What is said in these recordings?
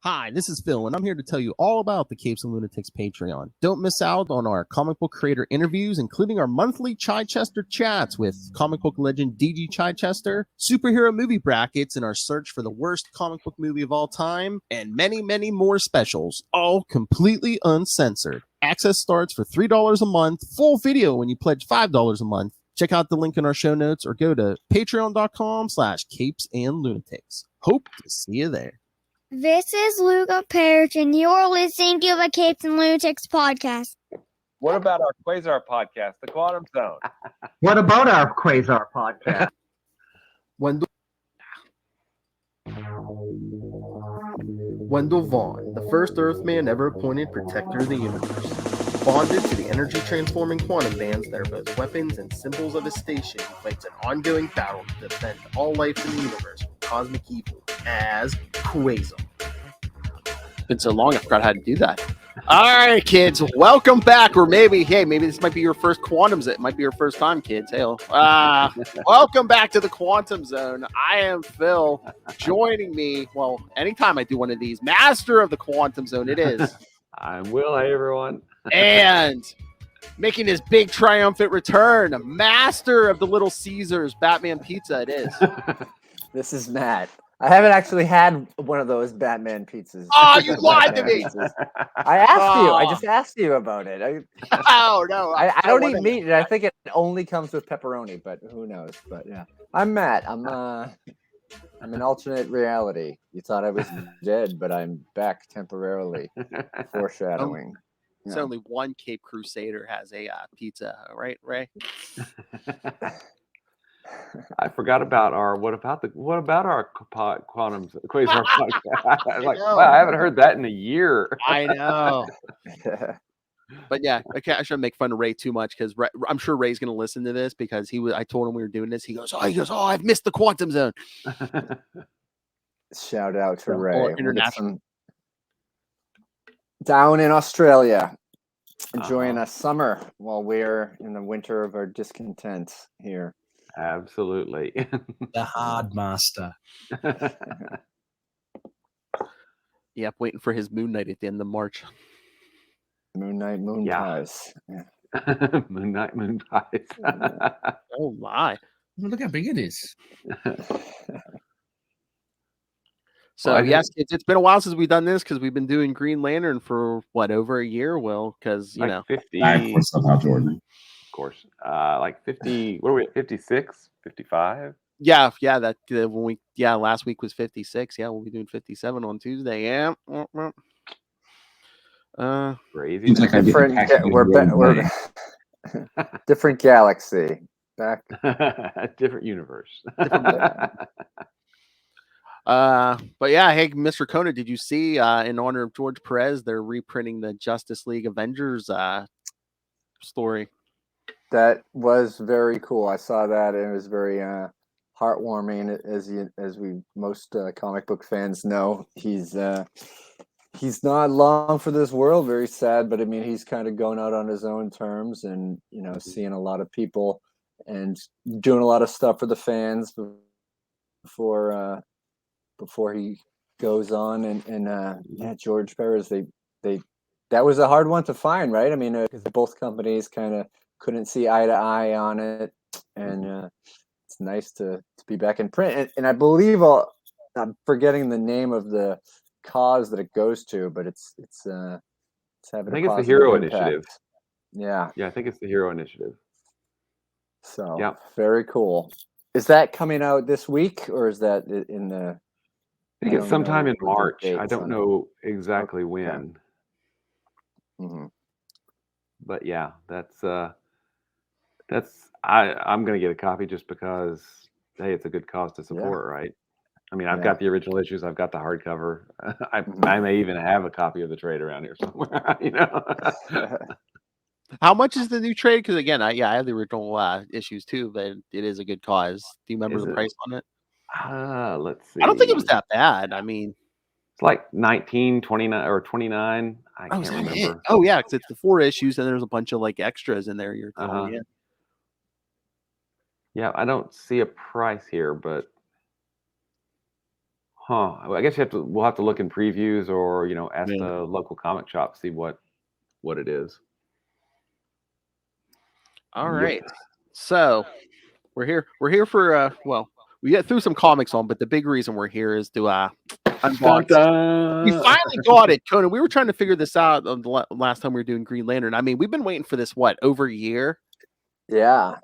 Hi, this is Phil, and I'm here to tell you all about the Capes and Lunatics Patreon. Don't miss out on our comic book creator interviews, including our monthly Chichester chats with comic book legend DG Chichester, superhero movie brackets in our search for the worst comic book movie of all time, and many, many more specials, all completely uncensored. Access starts for $3 a month, full video when you pledge $5 a month. Check out the link in our show notes or go to patreon.com/capesandlunatics. Hope to see you there. This is Luca Perich, and you're listening to the Capes and Lunatics podcast. What about our Quasar podcast, The Quantum Zone? What about our Quasar podcast? Wendell Vaughn, the first Earthman ever appointed protector of the universe. Bonded to the energy-transforming quantum bands that are both weapons and symbols of his station, he fights an ongoing battle to defend all life in the universe from cosmic evil as Quasar. Been so long, I forgot how to do that. All right, kids, welcome back. Or maybe this might be your first Quantum Zone. It might be your first time, kids. Hey, welcome back to the Quantum Zone. I am Phil. Joining me, well, anytime I do one of these, master of the Quantum Zone, it is. I'm Will. Hey, everyone. And making his big triumphant return, a master of the Little Caesars Batman pizza, it is. This is Matt. I haven't actually had one of those Batman pizzas. Oh, you lied to me. I asked you. I just asked you about it. Oh, no. I don't eat meat, and I think it only comes with pepperoni, but who knows? But yeah. I'm Matt. I'm an alternate reality. You thought I was dead, but I'm back temporarily. Foreshadowing. It's only one Cape Crusader has a pizza, right, Ray? I forgot about our what about our Quantum Quasar podcast? Like, wow, I haven't heard that in a year. I know. But yeah, okay, I shouldn't make fun of Ray too much because I'm sure Ray's going to listen to this because I told him we were doing this. He goes, oh, I've missed the Quantum Zone. Shout out to Ray. International. Down in Australia, enjoying a summer while we're in the winter of our discontent here. Absolutely. The hard master. Yep, waiting for his Moon Knight at the end of March. Moon Knight, moon pies. Yeah. Moon Knight, moon pies. Oh my. Look how big it is. So yes, it's been a while since we've done this because we've been doing Green Lantern for over a year. Well, because you know, 50. Jordan. Of course, like 50. What are we at? 56, 55. Yeah. That when last week was 56. Yeah, we'll be doing 57 on Tuesday. Yeah. Crazy. We're different galaxy. Back. Different universe. But yeah, hey, Mr. Kona, did you see in honor of George Perez, they're reprinting the Justice League Avengers story? That was very cool. I saw that and it was very heartwarming. As we most comic book fans know, he's not long for this world. Very sad, but I mean, he's kind of going out on his own terms, and seeing a lot of people and doing a lot of stuff for the fans before he goes on. And George Perez, they that was a hard one to find, right? I mean, because both companies kind of couldn't see eye to eye on it, and it's nice to be back in print. And I believe I'm forgetting the name of the cause that it goes to, but it's having. I think it's the Hero Initiative. Yeah, I think it's the Hero Initiative. So yeah, very cool. Is that coming out this week, or is that in the? I think it's sometime in March. I don't know exactly when. Mm-hmm. But yeah, I'm gonna get a copy just because hey, it's a good cause to support, right? I mean, I've got the original issues, I've got the hardcover. I may even have a copy of the trade around here somewhere. How much is the new trade? Because again, I have the original issues too, but it is a good cause. Do you remember the price on it? Let's see. I don't think it was that bad. I mean, it's like 19, 29 or 29. I can't remember. It? Oh yeah, because it's the 4 issues and there's a bunch of like extras in there. You're telling me. Yeah, I don't see a price here, but Huh. Well, I guess we'll have to look in previews or, ask Yeah. the local comic shop, see what it is. All Yep. right. So we're here. We're here for we get through some comics on, but the big reason we're here is to unbox. We finally got it, Conan. We were trying to figure this out on the last time we were doing Green Lantern. I mean, we've been waiting for this over a year. Yeah.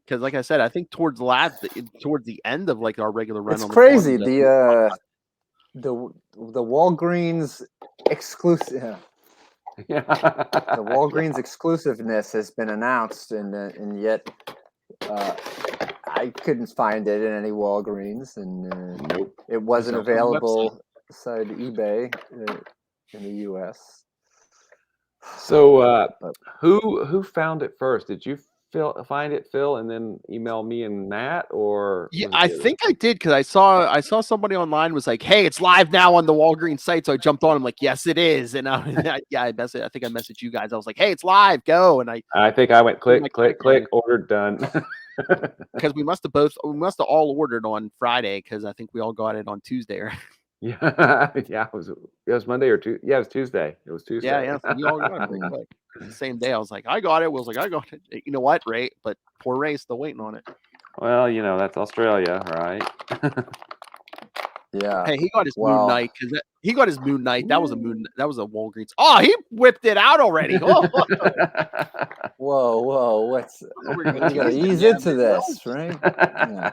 Because, like I said, I think towards the end of like our regular run. It's on crazy. The Walgreens exclusive. Yeah. The Walgreens exclusiveness has been announced, and yet I couldn't find it in any Walgreens, and Nope. it wasn't It's on the available beside eBay in the U.S. So, who found it first? Did you find it, Phil, and then email me and Matt, or Yeah, was it I the other think I did because I saw somebody online was like, "Hey, it's live now on the Walgreens site." So I jumped on. I'm like, "Yes, it is." And I think I messaged you guys. I was like, "Hey, it's live, go!" And I think I went click, like, click, click, ordered, done. because we must have all ordered on Friday because I think we all got it on Tuesday. Yeah, yeah. It was Monday or Tuesday. Yeah, it was Tuesday. It was Tuesday. Yeah, so we all got it pretty quick. The same day, I was like, "I got it." Will's like, "I got it." You know what, Ray? But poor Ray's still waiting on it. Well, that's Australia, right? Yeah. Hey, he got his Moon Knight because he got his Moon Knight. That was a Walgreens. Oh, he whipped it out already. Oh, Whoa! What's we're we gonna gotta tease him, ease yeah, into this, right? Yeah.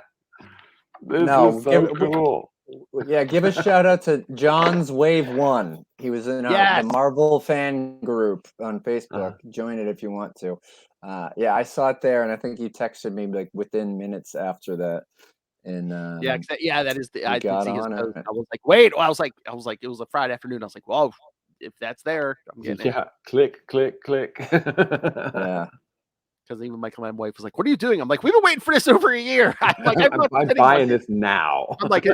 This No, is so cool. Yeah, give a shout out to John's Wave One. He was in Yes. the Marvel fan group on Facebook. Join it if you want to. Yeah, I saw it there, and I think you texted me like within minutes after that. And that is the. I did got see his on post. it. I was like, wait. I was like, it was a Friday afternoon. I was like, well, if that's there, I'm getting it. Yeah, click, click, click. Yeah. Because even my wife was like, "What are you doing?" I'm like, "We've been waiting for this over a year." I'm like, I'm buying this now. I'm like,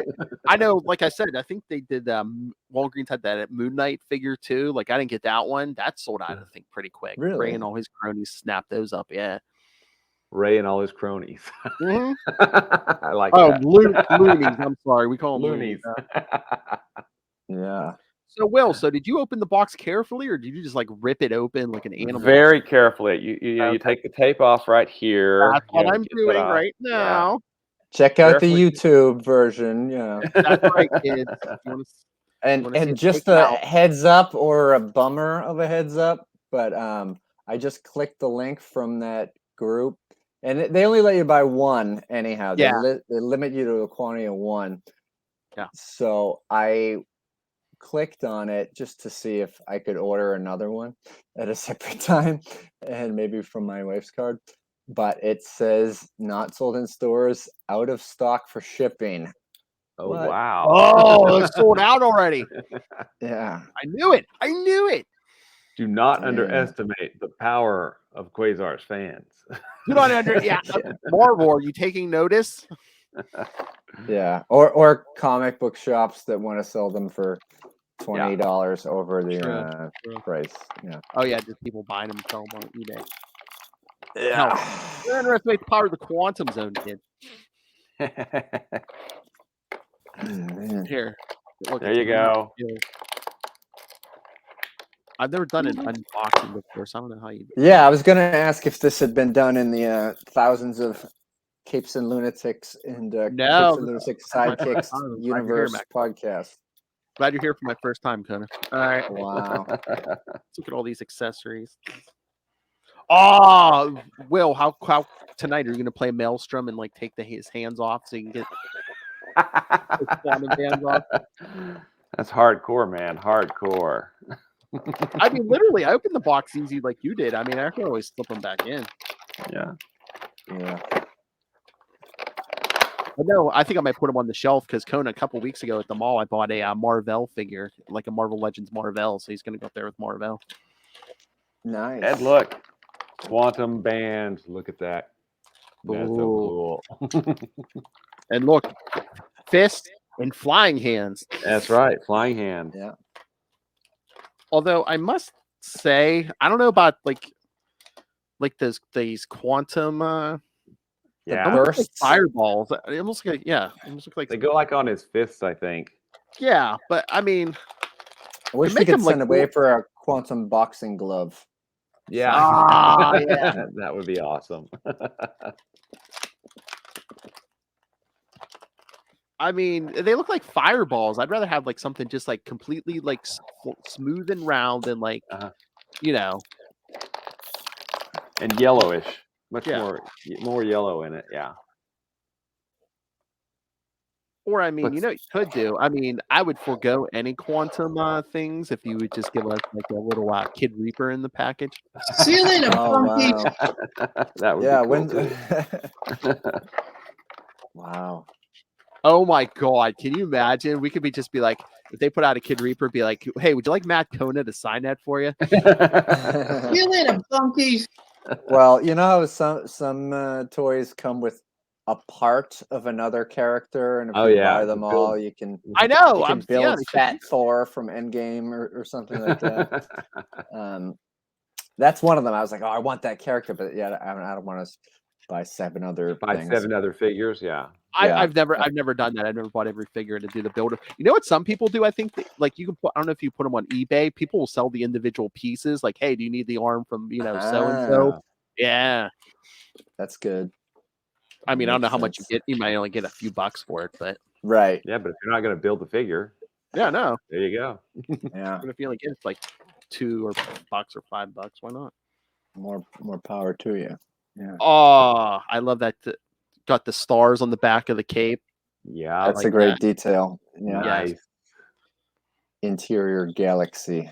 I know. Like I said, I think they did. Walgreens had that Moon Knight figure too. Like I didn't get that one. That sold out, I think, pretty quick. Really? Ray and all his cronies snapped those up. Yeah. Ray and all his cronies. Mm-hmm. I like that. Loonies. I'm sorry, we call them Loonies. Yeah. So, Will, did you open the box carefully, or did you just like rip it open like an animal? Very carefully. You take the tape off right here. That's what I'm doing right now. Yeah. Check out the YouTube version. Yeah. That's right, kids. And just a heads up or a bummer of a heads up, but I just clicked the link from that group, and they only let you buy one anyhow. Yeah. They limit you to a quantity of one. Yeah. So I clicked on it just to see if I could order another one at a separate time, and maybe from my wife's card. But it says not sold in stores, out of stock for shipping. Oh, wow. Oh, it's sold out already. Yeah. I knew it. Do not underestimate the power of Quasar's fans. Do not Marvel, are you taking notice? Yeah. Or comic book shops that want to sell them for $20 over the price. Yeah. Oh yeah, just people buying them and selling them on eBay. Yeah. Don't underestimate the power of the quantum zone, kid. Here. Look, there you go. I've never done an unboxing before, so I don't know how you. Yeah, I was gonna ask if this had been done in the thousands of Capes and Lunatics and Capes and Lunatics Sidekicks Universe podcast. Glad you're here for my first time, Kona. All right. Wow. Let's look at all these accessories. Oh, Will, how tonight are you going to play Maelstrom and like take his hands off so you can get his quantum hands off? That's hardcore, man. Hardcore. I mean, literally, I opened the box easy like you did. I mean, I can always slip them back in. Yeah. Yeah. But no, I think I might put them on the shelf because Kona, a couple weeks ago at the mall, I bought a Marvel figure, like a Marvel Legends Marvel. So he's going to go up there with Marvel. Nice. And look, quantum bands. Look at that. That's so cool. And look, fist and flying hands. That's right, flying hands. Yeah. Although I must say, I don't know about like these quantum Yeah, almost like bursts. fireballs. It almost like almost look like they go like on his fists, I think. yeah. But I mean, I wish we make could them, like, send away for a quantum boxing glove. Yeah, Ah, yeah. that would be awesome. I mean, they look like fireballs. I'd rather have like something just like completely like smooth and round than like Uh-huh. you know. And yellowish, much Yeah. more yellow in it. Yeah. Or I mean, But you know, what you could do. I mean, I would forego any quantum things if you would just give us like a little Kid Reaper in the package. See you later, Oh Funky. wow! that would Yeah, be cool when too. wow. Oh my god, can you imagine? We could just be like, if they put out a Kid Reaper, be like, hey, would you like Matt Kona to sign that for you? See you later, Funky. Well, you know how some toys come with a part of another character, and if Oh, you yeah, buy them build- all, you can I know. you can build yeah, they should Fat do- Thor from Endgame or something like that. That's one of them. I was like, oh, I want that character, but yeah, I don't want to buy 7 other Buy things. 7 other figures. Yeah. Yeah. I've never done that. I've never bought every figure to do the builder. You know what some people do? I think like you can put. I don't know if you put them on eBay. People will sell the individual pieces. Like, hey, do you need the arm from so and so? Yeah. That's good. I mean, I don't know Makes how much you sense. get. You might only get a few bucks for it, but Right. Yeah, but if you're not going to build the figure, yeah, no. there you go. Yeah. And if you only get like $2 or $5 or $5, why not? More power to you. Yeah. Oh, I love that. Got the stars on the back of the cape. Yeah. That's like a great that. detail. Yeah. Nice. Interior galaxy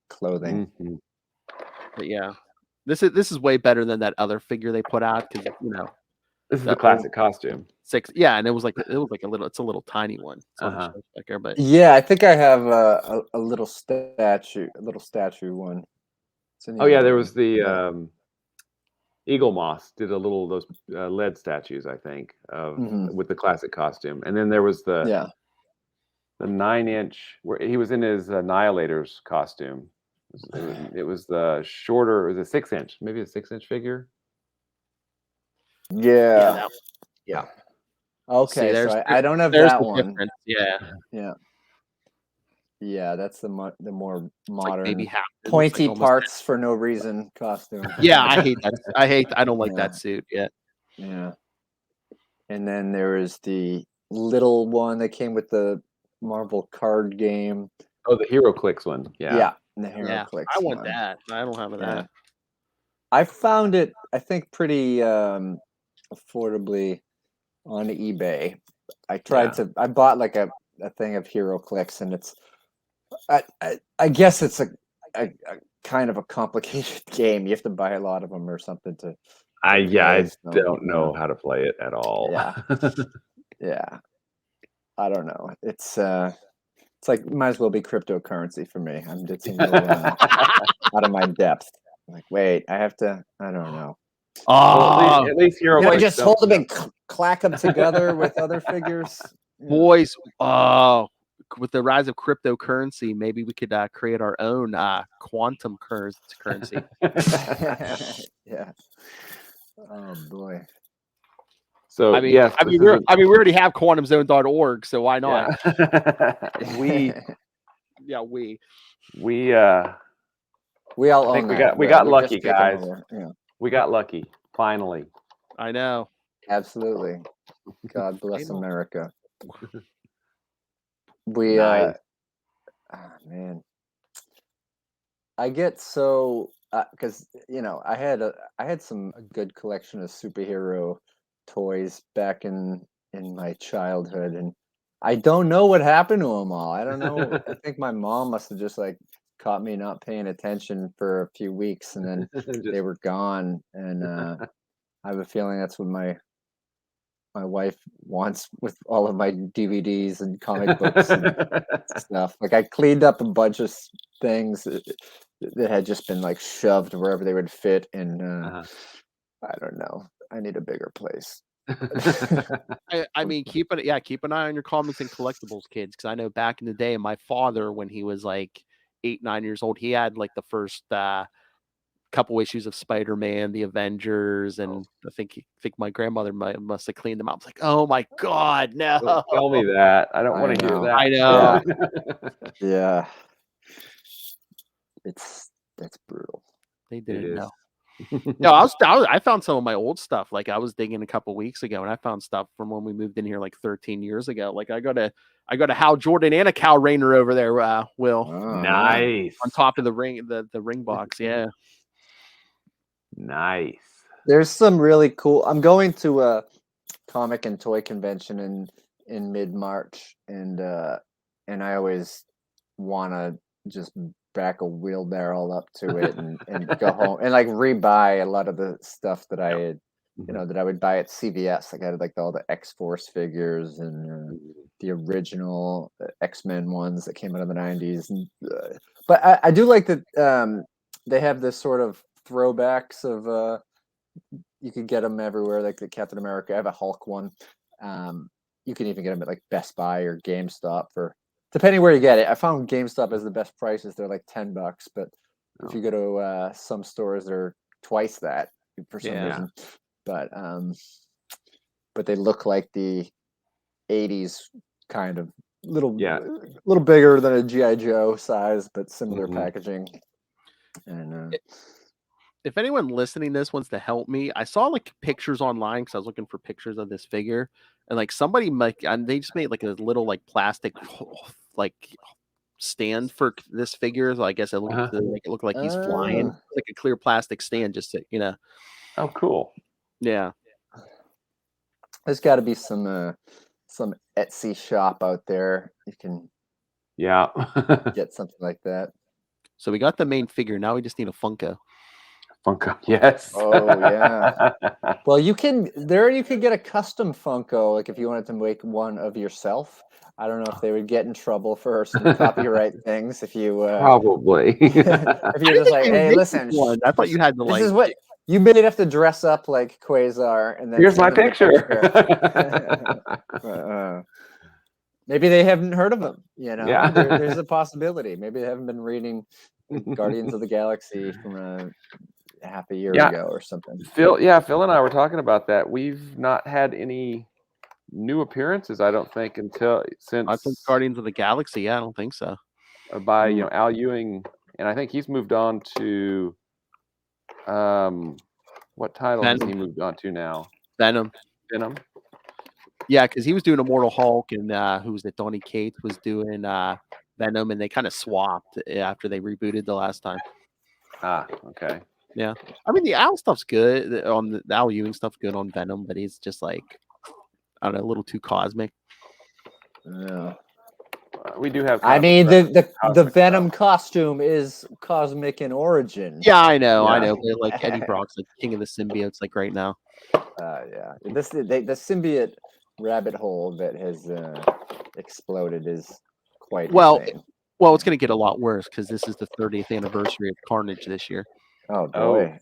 clothing. Mm-hmm. But yeah, this is way better than that other figure they put out because This is that the classic costume. 6. Yeah, and it was like a little. It's a little tiny one. It's on the show sticker, but Yeah, I think I have a little statue, one. Oh yeah, there was the Eagle Moss did those lead statues, I think, with the classic costume, and then there was the 9-inch where he was in his Annihilator's costume. It was the shorter. It was a 6-inch, maybe a 6-inch figure. Yeah. Yeah. Okay, See, so I don't have there's that the one. difference. Yeah, Yeah, that's the more it's modern, like maybe half it looks pointy like almost- parts for no reason costume. Yeah, I hate that. I don't like that suit. Yeah. Yeah. And then there is the little one that came with the Marvel card game. Oh, the Hero Clicks one. Yeah. The Hero Yeah, Clicks I want one. that. I don't have Yeah. that. I found it, I think, pretty affordably on eBay. I tried I bought like a thing of Hero Clicks, and it's I guess it's a kind of a complicated game. You have to buy a lot of them or something to I play, so, don't know how to play it at all. Yeah. I don't know. It's like might as well be cryptocurrency for me. I'm just a little out of my depth. Like, wait, I have to. I don't know. Well, at least Hero Do I Clicks just don't- hold them and clack them together with other figures? Boys, with the rise of cryptocurrency, maybe we could create our own quantum currency. Yeah. Oh boy. So I mean, yes, we already have quantumzone.org, so why not? we all I think own we that. got We lucky, just take 'em guys. over. Yeah. We got lucky finally. I know. Absolutely. God bless America. We Nice. man. I get so because I had some good collection of superhero toys back in my childhood, and I don't know what happened to them all. I don't know. I think my mom must have just like caught me not paying attention for a few weeks, and then they were gone. And I have a feeling that's what my wife wants with all of my DVDs and comic books and stuff. Like I cleaned up a bunch of things that had just been like shoved wherever they would fit, and I don't know. I need a bigger place. I mean, keep an eye on your comics and collectibles, kids, because I know back in the day, my father, when he was like 8, 9 years old, he had like the first couple issues of Spider-Man, the Avengers, and I think my grandmother must have cleaned them out. I was like, oh my god, no! Don't tell me that. I don't want to hear know. that. I know. Yeah. That's brutal. They It didn't is. know. No, I found some of my old stuff. Like, I was digging a couple weeks ago, and I found stuff from when we moved in here like 13 years ago. Like, I got a Hal Jordan and a Cal Rayner over there, Will, Oh, Nice. on top of the ring box. Yeah. Nice. There's some really cool. I'm going to a comic and toy convention in mid-March, and I always want to just back a wheelbarrow up to it and go home and like rebuy a lot of the stuff that I had, that I would buy at CVS. Like I had like all the X-Force figures and the original X-Men ones that came out of the 90s. And, but I do like that they have this sort of throwbacks of you can get them everywhere, like the Captain America. I have a Hulk one. You can even get them at like Best Buy or GameStop for, depending where you get it. I found GameStop has the best prices. They're like $10, but if you go to some stores, they're twice that for some reason. But they look like the 80s kind of little bigger than a GI Joe size, but similar packaging. And if anyone listening to this wants to help me, I saw like pictures online because I was looking for pictures of this figure, and like somebody and they just made like a little like plastic like stand for this figure. So I guess it looked to make it look like he's flying, like a clear plastic stand, just to, Oh, cool. Yeah. There's got to be some Etsy shop out there you can get something like that. So we got the main figure. Now we just need a Funko. Funko, yes. Oh yeah. Well, you can get a custom Funko, like if you wanted to make one of yourself. I don't know if they would get in trouble for some copyright things if you probably. if you're just like, hey, listen, I thought you had to this is what you may have to dress up like Quasar, and then here's my picture. Maybe they haven't heard of him. Yeah. There's a possibility. Maybe they haven't been reading Guardians of the Galaxy from half a year ago or something. Phil and I were talking about that. We've not had any new appearances, I don't think, since Guardians of the Galaxy. Yeah, I don't think so. By Al Ewing, and I think he's moved on to what title has he moved on to now? Venom. Yeah, because he was doing Immortal Hulk, and who was it? Donny Cates was doing Venom, and they kind of swapped after they rebooted the last time. Ah, okay. Yeah, I mean the Al stuff's good on the Al Ewing stuff's good on Venom, but he's just like, I don't know, a little too cosmic. Yeah. We do have. I mean, the Venom costume is cosmic in origin. Yeah, I know. But like Eddie Brock's like king of the symbiotes, like right now. Yeah. The symbiote rabbit hole that has exploded is quite insane. Well, it's going to get a lot worse because this is the 30th anniversary of Carnage this year. Oh boy.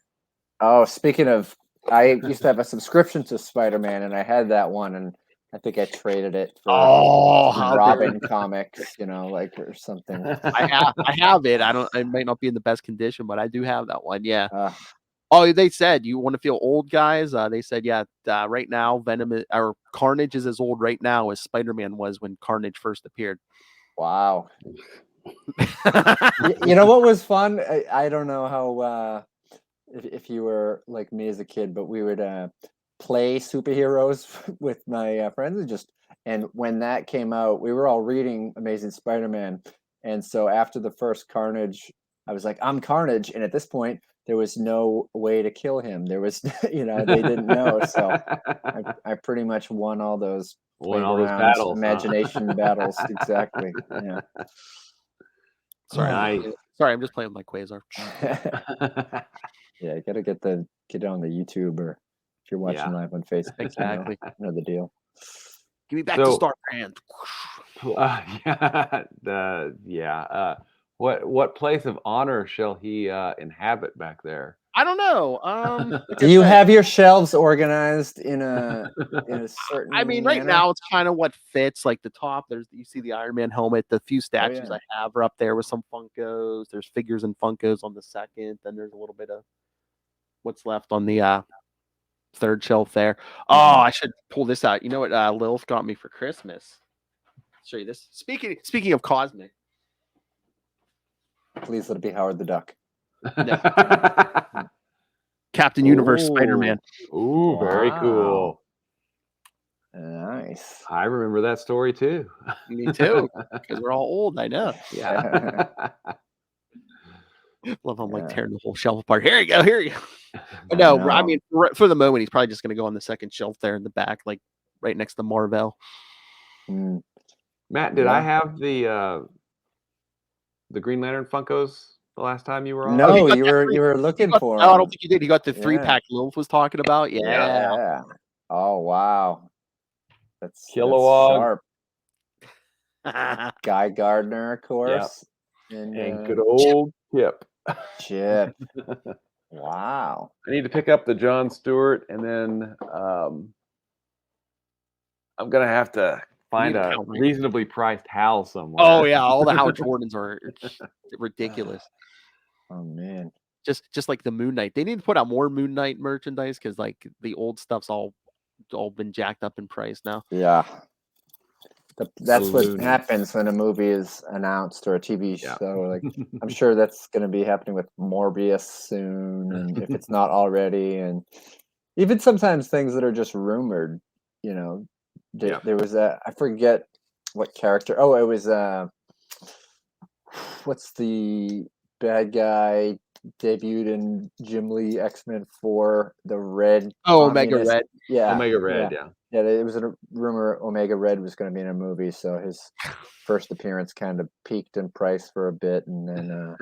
Oh, speaking of, I used to have a subscription to Spider-Man, and I had that one, and I think I traded it for Robin comics, or something. I have it. It might not be in the best condition, but I do have that one. Yeah. They said you want to feel old, guys. They said, right now Carnage is as old right now as Spider-Man was when Carnage first appeared. Wow. You know what was fun? I don't know how if you were like me as a kid, but we would play superheroes with my friends, and when that came out, we were all reading Amazing Spider-Man, and so after the first Carnage, I was like, I'm Carnage, and at this point there was no way to kill him. There was they didn't know, so I pretty much won all those battles, imagination battles. Exactly. Yeah. Sorry, I'm just playing with my Quasar. Yeah, you gotta get it on the YouTube, or if you're watching live on Facebook. Exactly. Know the deal. Give me back to Star Brand. What place of honor shall he inhabit back there? I don't know. Like Do I you said, have your shelves organized in a certain I mean, right manner? now it's kind of what fits. Like the top, you see the Iron Man helmet. The few statues yeah. I have are up there with some Funkos. There's figures and Funkos on the second. Then there's a little bit of what's left on the third shelf there. Oh, I should pull this out. You know what Lilith got me for Christmas? I'll show you this. Speaking of Cosmic. Please let it be Howard the Duck. No. Captain Universe Spider-Man. Ooh, very cool. Nice. I remember that story too. Me too. Because we're all old, I know. Yeah. Love I'm like tearing the whole shelf apart. Here you go. But no, I mean for the moment he's probably just gonna go on the second shelf there in the back, like right next to Marvel. Matt, did I have the Green Lantern Funkos the last time you were on? No, you were looking for No, I don't them. think you did. He got the 3-pack Lilith was talking about. Yeah. Oh wow. That's Kilowog. sharp. Guy Gardner, of course. And good old Chip. Wow. I need to pick up the John Stewart, and then I'm gonna have to find a reasonably priced Hal somewhere. Oh yeah, all the Hal Jordans are ridiculous. Oh man. Just like the Moon Knight. They need to put out more Moon Knight merchandise because like the old stuff's all been jacked up in price now. Yeah. That's what happens when a movie is announced or a TV show. Like I'm sure that's going to be happening with Morbius soon, and if it's not already, and even sometimes things that are just rumored. You know, there was I forget what character. Oh, it was what's the bad guy debuted in Jim Lee X-Men 4, the Red. Oh, Omega Red. Yeah, Omega Red. Yeah, it was a rumor Omega Red was going to be in a movie, so his first appearance kind of peaked in price for a bit, and then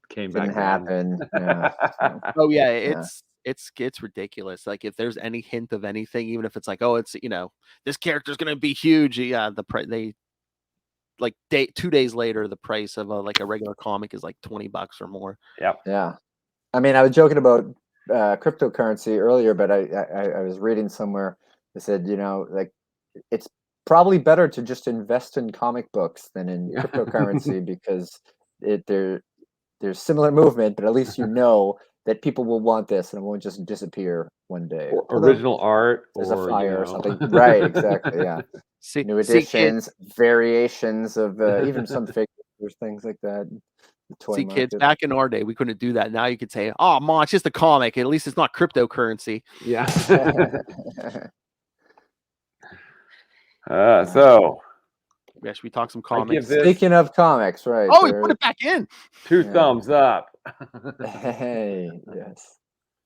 came back. Didn't happen. Yeah. Oh yeah, it's ridiculous. Like if there's any hint of anything, even if it's like, oh, it's this character's gonna be huge. Yeah, the price they like 2 days later, the price of a regular comic is like $20 or more. Yep. Yeah. I mean, I was joking about cryptocurrency earlier, but I was reading somewhere that said, like it's probably better to just invest in comic books than in cryptocurrency because there's similar movement, but at least that people will want this and it won't just disappear one day. Or original art, there's a fire or something. Right, exactly. Yeah. New editions, variations of even some figures, things like that. See, kids, back in our day, we couldn't do that. Now you could say, "Oh, Ma, it's just a comic. At least it's not cryptocurrency." Yeah. So, yeah, should we talk some comics? Speaking of comics, right? Oh, we put it back in. 2 thumbs up. Hey, yes.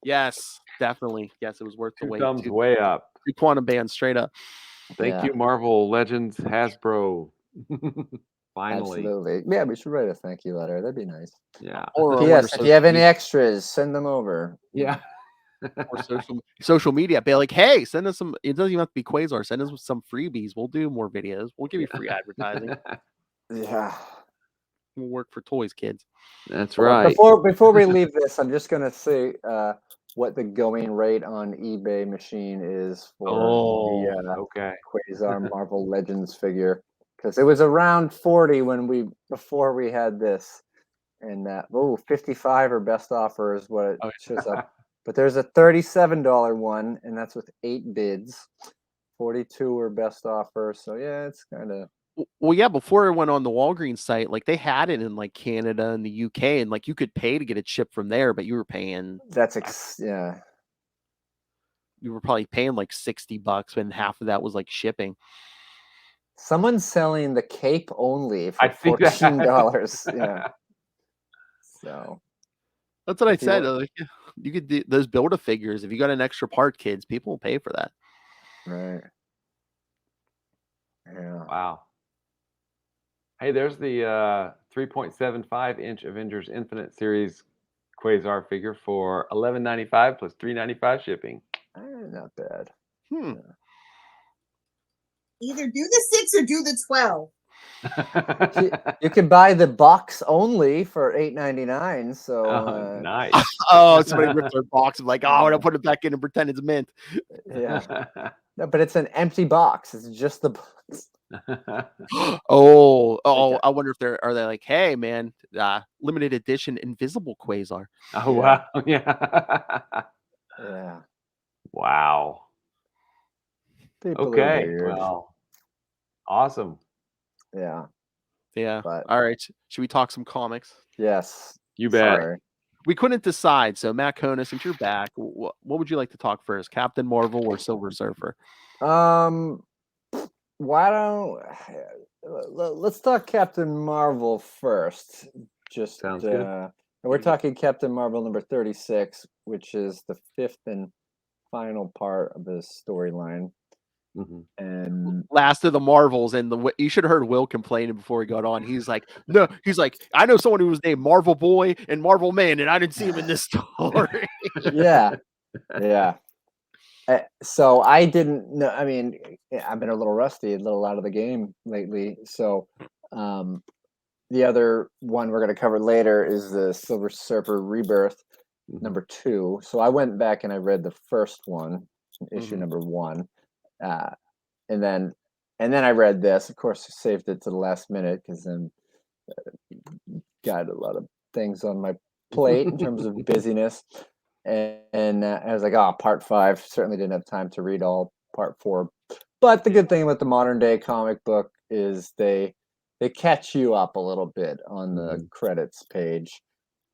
Yes, definitely. Yes, it was worth the wait. 2 thumbs way up. 2 quantum bands straight up. Thank you, Marvel Legends, Hasbro. Finally. Absolutely. Yeah, we should write a thank you letter. That'd be nice. Yeah. P.S. If you have any extras, send them over. Yeah. Or social media. Be like, hey, send us some. It doesn't even have to be Quasar. Send us some freebies. We'll do more videos. We'll give you free advertising. Yeah. We'll work for toys, kids. That's right. Before we leave this, I'm just gonna say what the going rate on eBay machine is for the Quasar Marvel Legends figure. Because it was around 40 before we had this, and $55 or best offer is what it shows up. But there's a $37 one, and that's with 8 bids. 42 or best offer. So yeah, it's kind of. Well, yeah. Before it went on the Walgreens site, like they had it in like Canada and the UK, and like you could pay to get it shipped from there, but you were paying. Yeah. You were probably paying like $60, and half of that was like shipping. Someone's selling the cape only for $14. Yeah. So that's what I said. You could do those Build-A-Figures. If you got an extra part, kids, people will pay for that. Right. Yeah. Wow. Hey, there's the 3.75-inch Avengers Infinite Series Quasar figure for $11.95 plus $3.95 shipping. Not bad. Either do the 6 or do the 12. You can buy the box only for $8.99. So Oh, nice. Oh, somebody ripped their box. I'm like, oh, I'm gonna put it back in and pretend it's mint. yeah, no, but it's an empty box. It's just the box. Oh, Okay. I wonder if are they like, hey man, limited edition invisible Quasar. Oh, wow. Yeah. Yeah. Wow. People are Okay. weird. Well, awesome. Yeah. Yeah. But All right. Should we talk some comics? yes. You bet. Sorry. We couldn't decide. So Matt Kona, since you're back, what would you like to talk first? Captain Marvel or Silver Surfer? Why don't let's talk Captain Marvel first. Just Sounds good. and we're talking Captain Marvel number 36, which is the fifth and final part of the storyline. Mhm. And Last of the Marvels, and you should have heard Will complaining before he got on. He's like, no, he's like, I know someone who was named Marvel Boy and Marvel Man, and I didn't see him in this story. yeah, yeah. So I didn't know. I mean, I've been a little rusty, a little out of the game lately. So the other one we're going to cover later is the Silver Surfer Rebirth number 2. So I went back and I read the first one, issue number 1, and then I read this. Of course, saved it to the last minute because then got a lot of things on my plate in terms of busyness. And I was like, oh, part 5. Certainly didn't have time to read all part 4. But the good thing with the modern day comic book is they catch you up a little bit on the credits page.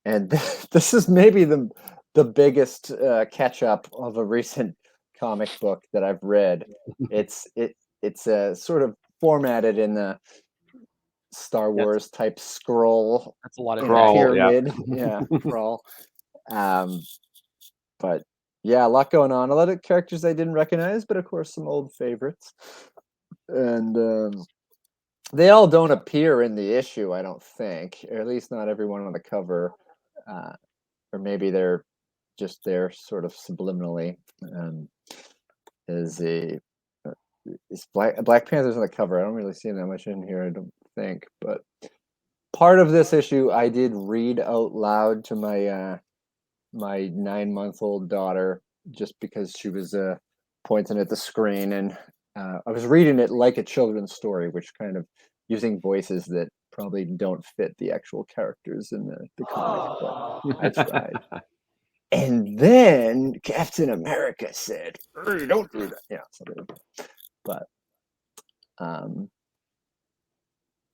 And this is maybe the biggest catch up of a recent comic book that I've read. It's sort of formatted in the Star Wars type scroll. That's a lot of pyramid. Yeah, crawl. But yeah, a lot going on. A lot of characters I didn't recognize, but of course some old favorites. And they all don't appear in the issue, I don't think, or at least not everyone on the cover. Or maybe they're just there sort of subliminally. Is Black Panther's on the cover. I don't really see that much in here, I don't think. But part of this issue I did read out loud to my my 9-month-old daughter, just because she was pointing at the screen, and I was reading it like a children's story, which kind of using voices that probably don't fit the actual characters in the comic, but I tried. And then Captain America said, "Hey, don't do that." Yeah, something like that. But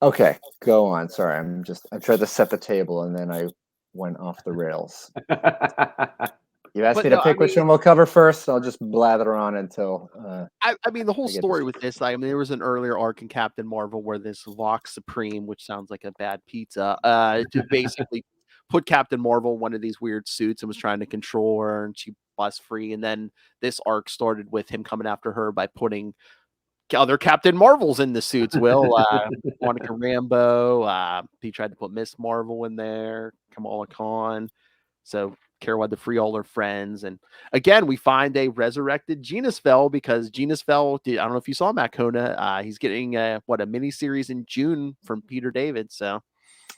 okay, go on. Sorry, I tried to set the table and then I went off the rails. You asked me to pick which one we'll cover first. I'll just blather on until. I mean, the whole story with this, I mean, there was an earlier arc in Captain Marvel where this Vox Supreme, which sounds like a bad pizza, to basically put Captain Marvel in one of these weird suits and was trying to control her, and she bust free. And then this arc started with him coming after her by putting other Captain Marvels in the suits. Will Monica Rambeau, he tried to put Miss Marvel in there, Kamala Khan. So Carol had to free all her friends. And again, we find a resurrected genis-vell, because genis-vell, I don't know if you saw Matt Kona, he's getting a mini series in June from Peter David. So,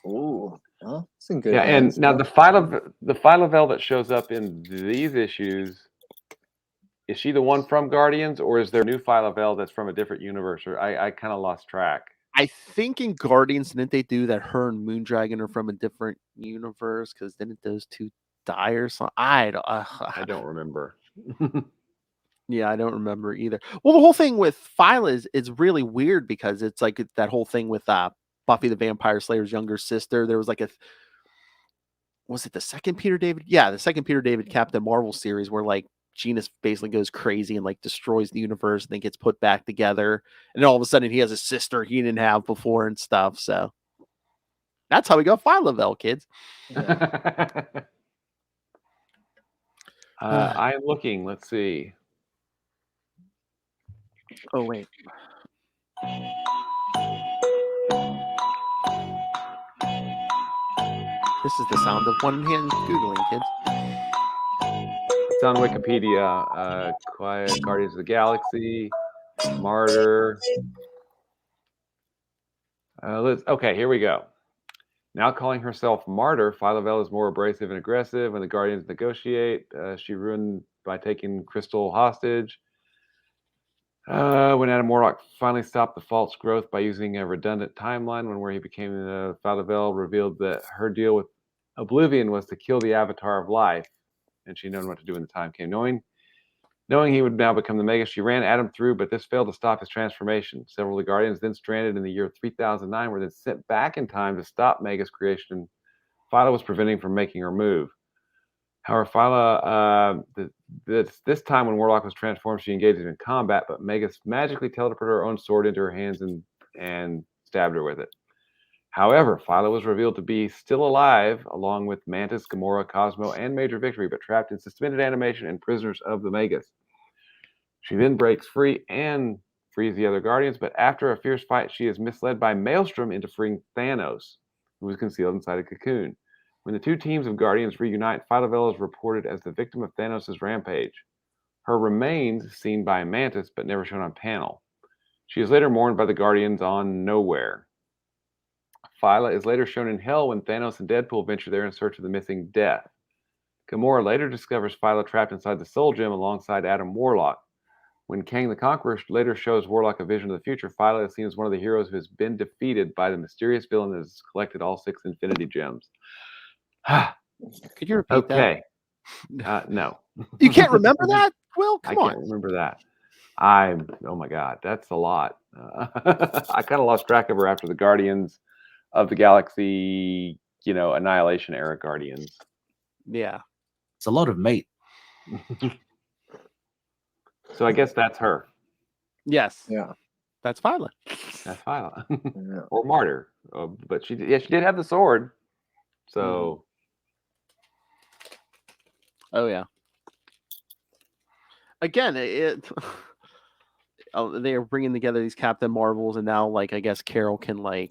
ooh, oh, it's in good yeah, hands, and now the Phyla-Vell that shows up in these issues, is she the one from Guardians, or is there a new Phyla-Vell that's from a different universe? Or I kind of lost track. I think in Guardians, didn't they do that her and Moondragon are from a different universe? Because didn't those two die or something? I don't remember. Yeah, I don't remember either. Well, the whole thing with Phyla is really weird, because it's like that whole thing with Buffy the Vampire Slayer's younger sister. There was like was it the second Peter David? Yeah, the second Peter David Captain Marvel series, where like Genis basically goes crazy and like destroys the universe and then gets put back together. And then all of a sudden he has a sister he didn't have before and stuff. So that's how we got Phyla-Vell, kids. Yeah. I'm looking. Let's see. Oh, wait. This is the sound of one hand Googling, kids. It's on Wikipedia. Guardians of the Galaxy, Martyr. Okay, here we go. Now calling herself Martyr, Phyla-Vell is more abrasive and aggressive. When the Guardians negotiate, she ruined by taking Crystal hostage. When Adam Warlock finally stopped the false growth by using a redundant timeline, where he became Phyla-Vell revealed that her deal with Oblivion was to kill the Avatar of Life, and she knew what to do when the time came. Knowing he would now become the Mega, she ran Adam through, but this failed to stop his transformation. Several of the Guardians, then stranded in the year 3009, were then sent back in time to stop Mega's creation. Phyla was preventing from making her move. However, Phyla, this time when Warlock was transformed, she engaged in combat, but Mega magically teleported her own sword into her hands and stabbed her with it. However, Phyla was revealed to be still alive, along with Mantis, Gamora, Cosmo, and Major Victory, but trapped in suspended animation and prisoners of the Megas. She then breaks free and frees the other Guardians, but after a fierce fight, she is misled by Maelstrom into freeing Thanos, who was concealed inside a cocoon. When the two teams of Guardians reunite, Phyla-Vell is reported as the victim of Thanos' rampage. Her remains seen by Mantis, but never shown on panel. She is later mourned by the Guardians on Nowhere. Phyla is later shown in Hell when Thanos and Deadpool venture there in search of the missing Death. Gamora later discovers Phyla trapped inside the Soul Gem alongside Adam Warlock. When Kang the Conqueror later shows Warlock a vision of the future, Phyla is seen as one of the heroes who has been defeated by the mysterious villain that has collected all 6 Infinity Gems. Could you repeat Okay. No. You can't remember that? Will, I come can't on. remember that. Oh my God, that's a lot. I kind of lost track of her after the Guardians of the Galaxy, Annihilation era Guardians. Yeah. It's a lot of meat. So I guess that's her. Yes. Yeah. That's Phyla. That's Phyla. Yeah. Or Martyr. But she did have the sword. So Oh yeah. Again, they are bringing together these Captain Marvels, and now, I guess Carol can they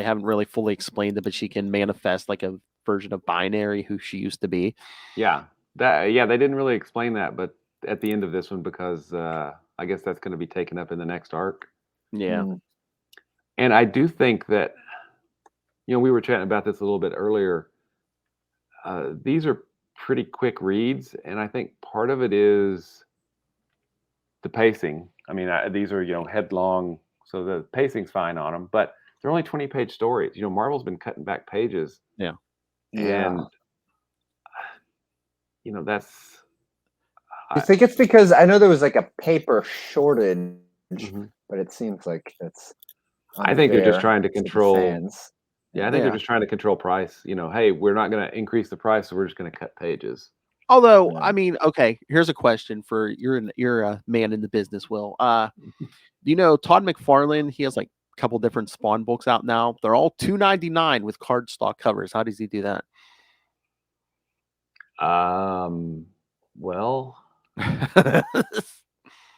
haven't really fully explained it, but she can manifest a version of Binary who she used to be. yeah. They didn't really explain that, but at the end of this one, because I guess that's going to be taken up in the next arc. Yeah. And I do think that, we were chatting about this a little bit earlier. These are pretty quick reads, and I think part of it is the pacing. I mean, these are, headlong, so the pacing's fine on them, but they're only 20-page stories. Marvel's been cutting back pages. Yeah. And, that's... I think it's because I know there was a paper shortage, but it seems like it's. I think they're just trying to control. Fans. Yeah, I think they're just trying to control price. Hey, we're not going to increase the price, so we're just going to cut pages. Although, I mean, okay, here's a question for you're a man in the business, Will. Todd McFarlane? He has a couple different Spawn books out now. They're all $2.99 with cardstock covers. How does he do that? Well,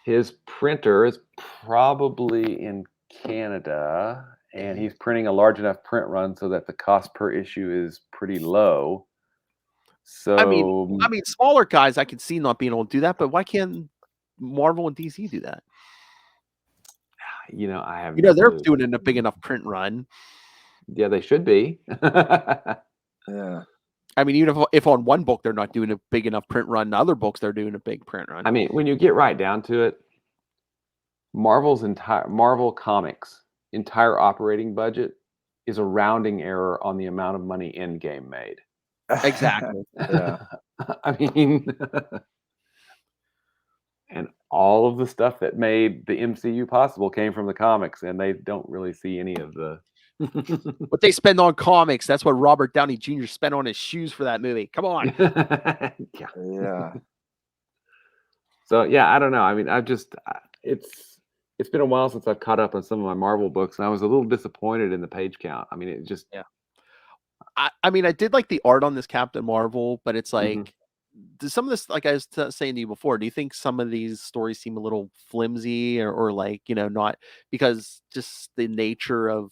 his printer is probably in Canada, and he's printing a large enough print run so that the cost per issue is pretty low. So I mean, smaller guys I can see not being able to do that, but why can't Marvel and DC do that? I have. They're doing it in a big enough print run. Yeah, they should be. Yeah. I mean, even if on one book they're not doing a big enough print run, other books they're doing a big print run. I mean, when you get right down to it, Marvel Comics' entire operating budget is a rounding error on the amount of money Endgame made. Exactly. Yeah. I mean, and all of the stuff that made the MCU possible came from the comics, and they don't really see any of the. What they spend on comics, that's what Robert Downey Jr. spent on his shoes for that movie. Come on. Yeah. So yeah, I don't know. I mean, it's been a while since I've caught up on some of my Marvel books, and I was a little disappointed in the page count. I mean, it just I mean, I did like the art on this Captain Marvel, but it's does some of this, like I was saying to you before, do you think some of these stories seem a little flimsy or not, because just the nature of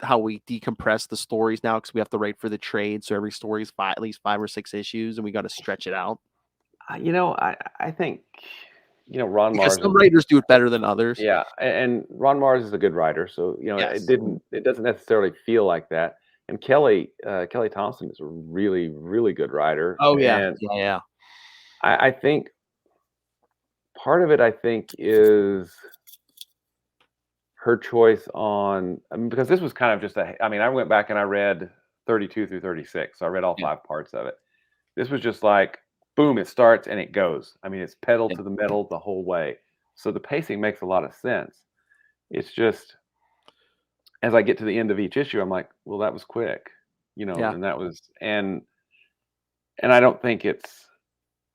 how we decompress the stories now, because we have to write for the trade, so every story is at least 5 or 6 issues, and we got to stretch it out. I think Ron Because Mars. some writers do it better than others. Yeah, and Ron Mars is a good writer, so Yes. it doesn't necessarily feel like that. And Kelly Thompson is a really, really good writer. Oh yeah, And yeah. I think part of it, is her choice on, because this was kind of just I went back and I read 32 through 36, so I read all Yeah. 5 parts of it. This was just like, boom, it starts and it goes. I mean, it's pedal Yeah. to the metal the whole way. So the pacing makes a lot of sense. It's just, as I get to the end of each issue, I'm like, well, that was quick, Yeah. and that was, and I don't think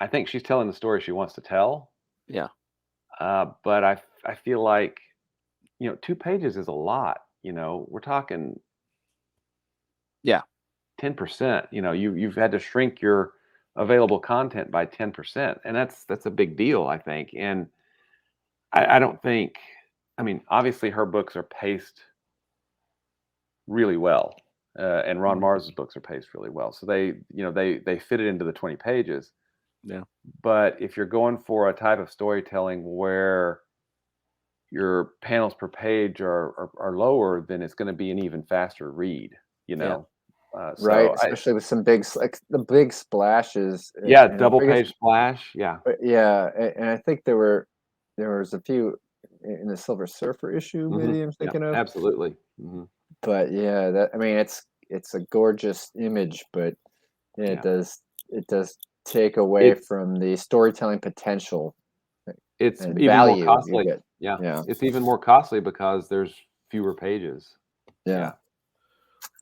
I think she's telling the story she wants to tell. Yeah. But I feel like, 2 pages is a lot, we're talking Yeah. 10%, you've had to shrink your available content by 10%. And that's a big deal, I think. And I don't think, obviously her books are paced really well. And Ron Mars's books are paced really well. So they fit it into the 20 pages. Yeah. But if you're going for a type of storytelling where your panels per page are lower, then it's going to be an even faster read, Yeah. Right, especially with some big, like the big splashes. Yeah, and double I guess- page splash. Yeah. Yeah, and I think there was a few in the Silver Surfer issue, maybe I'm thinking of. Absolutely. But yeah, it's a gorgeous image, but yeah, it does take away from the storytelling potential. It's and even more value you costly. get. Yeah. It's even more costly because there's fewer pages. Yeah.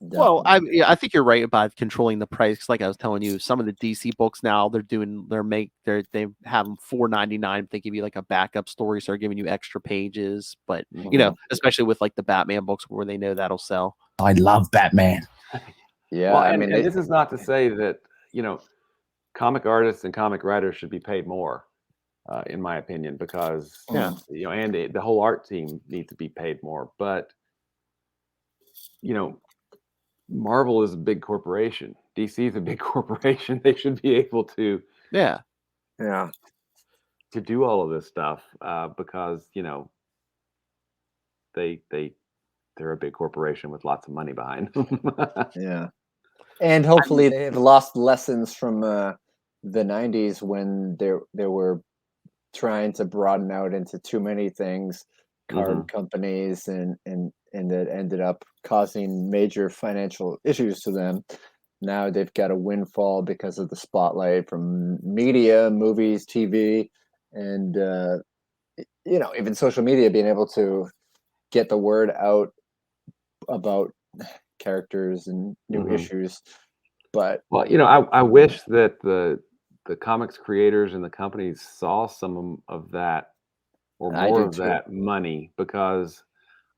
Well, definitely. I think you're right about controlling the price. 'Cause like I was telling you, some of the DC books now they have them $4.99. They give you like a backup story, so they're giving you extra pages. But especially with like the Batman books where they know that'll sell. I love Batman. Yeah, Well, I mean, this is not to say that comic artists and comic writers should be paid more, in my opinion, because and the whole art team needs to be paid more. But Marvel is a big corporation. DC is a big corporation. They should be able to to do all of this stuff because they're a big corporation with lots of money behind them. Yeah. And hopefully they have lost lessons from the 90s when they were trying to broaden out into too many things, card companies, and that ended up causing major financial issues to them. Now they've got a windfall because of the spotlight from media, movies, TV, and even social media, being able to get the word out about characters and new issues. But well, I wish that the comics creators and the companies saw some of that or more of that money, because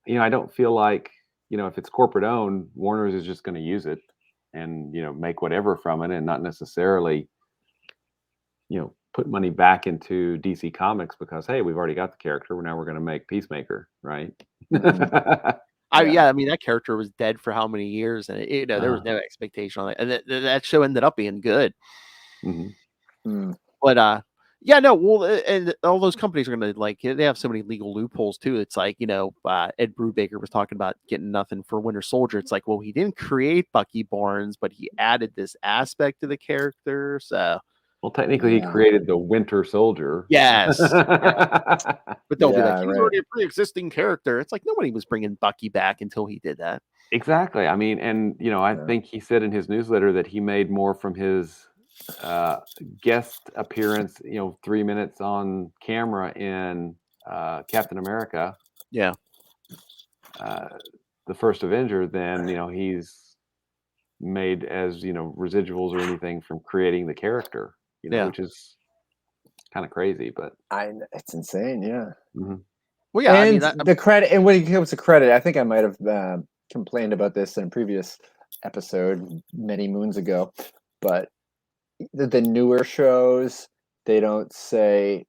I don't feel like if it's corporate owned, Warner's is just going to use it and make whatever from it and not necessarily put money back into DC Comics because, hey, we've already got the character, now we're going to make Peacemaker, right? I mean, that character was dead for how many years, and there was no expectation on it, and that show ended up being good. But and all those companies are gonna they have so many legal loopholes too. It's like Ed Brubaker was talking about getting nothing for Winter Soldier. It's like, well, he didn't create Bucky Barnes, but he added this aspect to the character. So, well, technically, he created the Winter Soldier. Yes. But they'll be like, he's already a pre-existing character. It's like nobody was bringing Bucky back until he did that. Exactly. I mean, and I think he said in his newsletter that he made more from his guest appearance, 3 minutes on camera in Captain America. Yeah. The first Avenger than he's made as residuals or anything from creating the character. Which is kind of crazy, but it's insane. Yeah. Well, yeah. And the credit, and when it comes to credit, I think I might have complained about this in a previous episode many moons ago, but the newer shows, they don't say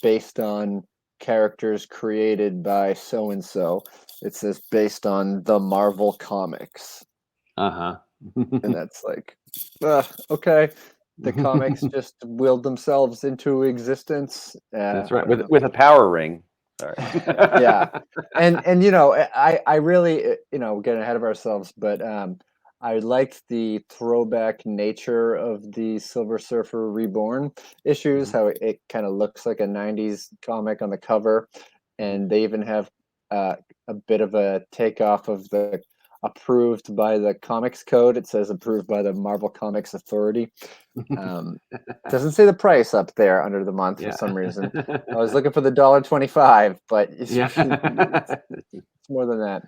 based on characters created by so and so. It says based on the Marvel comics. And that's like, okay. the comics just willed themselves into existence. That's right. With a power ring. Sorry. Yeah, and you know, I really, you know, getting ahead of ourselves, but I liked the throwback nature of the Silver Surfer Reborn issues. How it kind of looks like a '90s comic on the cover, and they even have a bit of a takeoff of the approved by the Comics Code. It says approved by the Marvel Comics Authority. Doesn't say the price up there under the month for some reason. I was looking for the $1.25, but it's more than that.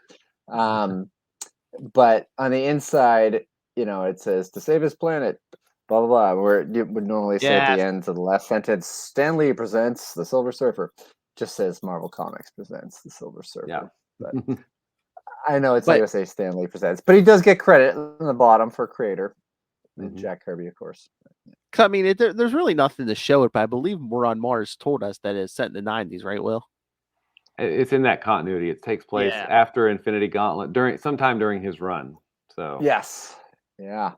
But on the inside, you know, it says to save his planet, blah blah blah. Where you would normally say at the end of the last sentence, Stan Lee presents the Silver Surfer. Just says Marvel Comics presents the Silver Surfer. Yeah. But I know it's not going to say Stan Lee presents, but he does get credit on the bottom for creator. And Jack Kirby, of course. I mean, there's really nothing to show it, but I believe We're on Mars told us that it's set in the 90s, right, Will? It's in that continuity. It takes place after Infinity Gauntlet, sometime during his run. So yes, yeah,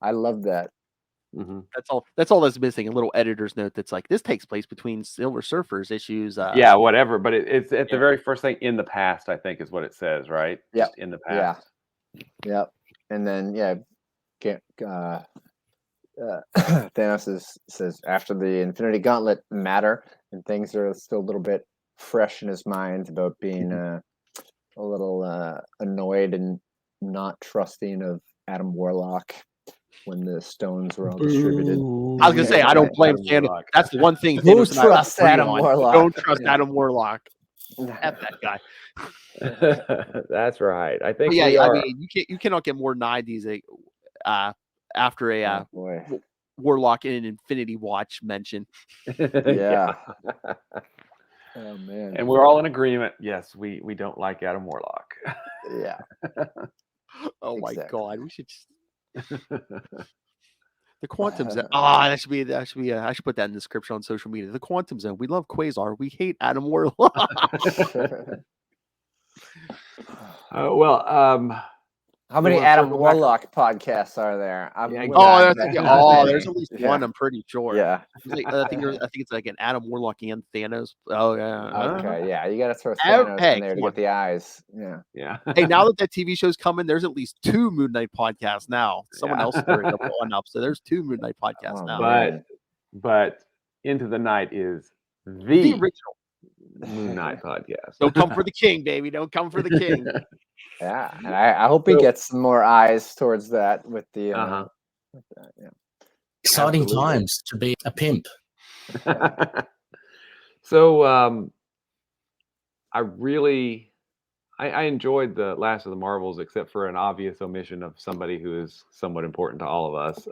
I love that. That's all that's missing. A little editor's note that's like, this takes place between Silver Surfer's issues. Yeah, whatever. But it's at the very first thing, in the past, I think is what it says, right? Yeah, in the past. Yeah, and then Thanos says after the Infinity Gauntlet matter, and things are still a little bit fresh in his mind about being a little annoyed and not trusting of Adam Warlock when the stones were all distributed. I was gonna say, I don't blame Thanos. That's the one thing. Who trusts Adam Warlock? Don't trust Adam Warlock. F that guy. That's right. I think. I mean, you cannot get more 90s after a Warlock in an Infinity Watch mention. Yeah. Oh man. And we're all in agreement. Yes, we don't like Adam Warlock. Yeah. Oh my God, we should. The Quantum Zone. That should be. I should put that in the description on social media. The Quantum Zone. We love Quasar. We hate Adam Warlock. How many Adam Warlock podcasts are there? There's at least one. I'm pretty sure. Yeah. I think it's like an Adam Warlock and Thanos. Oh yeah. Okay. Yeah, you got to throw Thanos in there to get the eyes. Yeah. Yeah. Hey, now that TV show's coming, there's at least 2 Moon Knight podcasts now. Someone else stirring up one up, so there's 2 Moon Knight podcasts now. But Into the Night is the original Moon Knight podcast. Don't come for the king, baby. Don't come for the king. Yeah, and I hope he gets some more eyes towards that with the. Exciting times to be a pimp. So, I enjoyed the Last of the Marvels, except for an obvious omission of somebody who is somewhat important to all of us.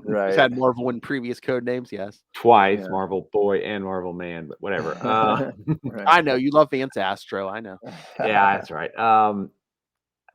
Right. We've had Marvel in previous code names, yes. Twice, yeah. Marvel Boy and Marvel Man, but whatever. Right. I know you love Vance Astro. I know. Yeah, that's right.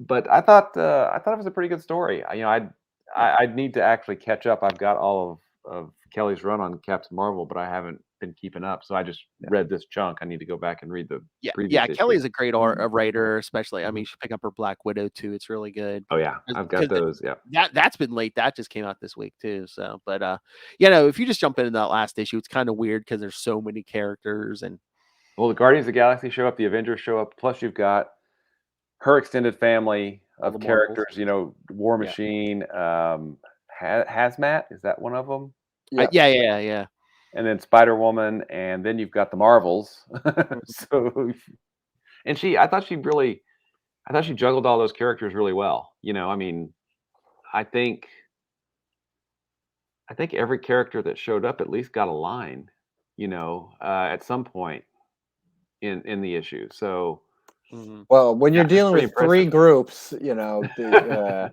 But I thought it was a pretty good story. I'd need to actually catch up. I've got all of Kelly's run on Captain Marvel, but I haven't been keeping up. So I just read this chunk. I need to go back and read the previous issue. Kelly's a great writer, especially. I mean, you should pick up her Black Widow too. It's really good. Oh yeah, I've got those. Yeah, that's been late. That just came out this week too. So, but if you just jump into that last issue, it's kind of weird because there's so many characters and. Well, the Guardians of the Galaxy show up, the Avengers show up, plus you've got her extended family of characters. War Machine, Hazmat, is that one of them? Yeah. And then Spider-Woman, and then you've got the Marvels. So, and I thought she juggled all those characters really well. I think every character that showed up at least got a line, at some point in the issue. So, well, when you're dealing with three groups, the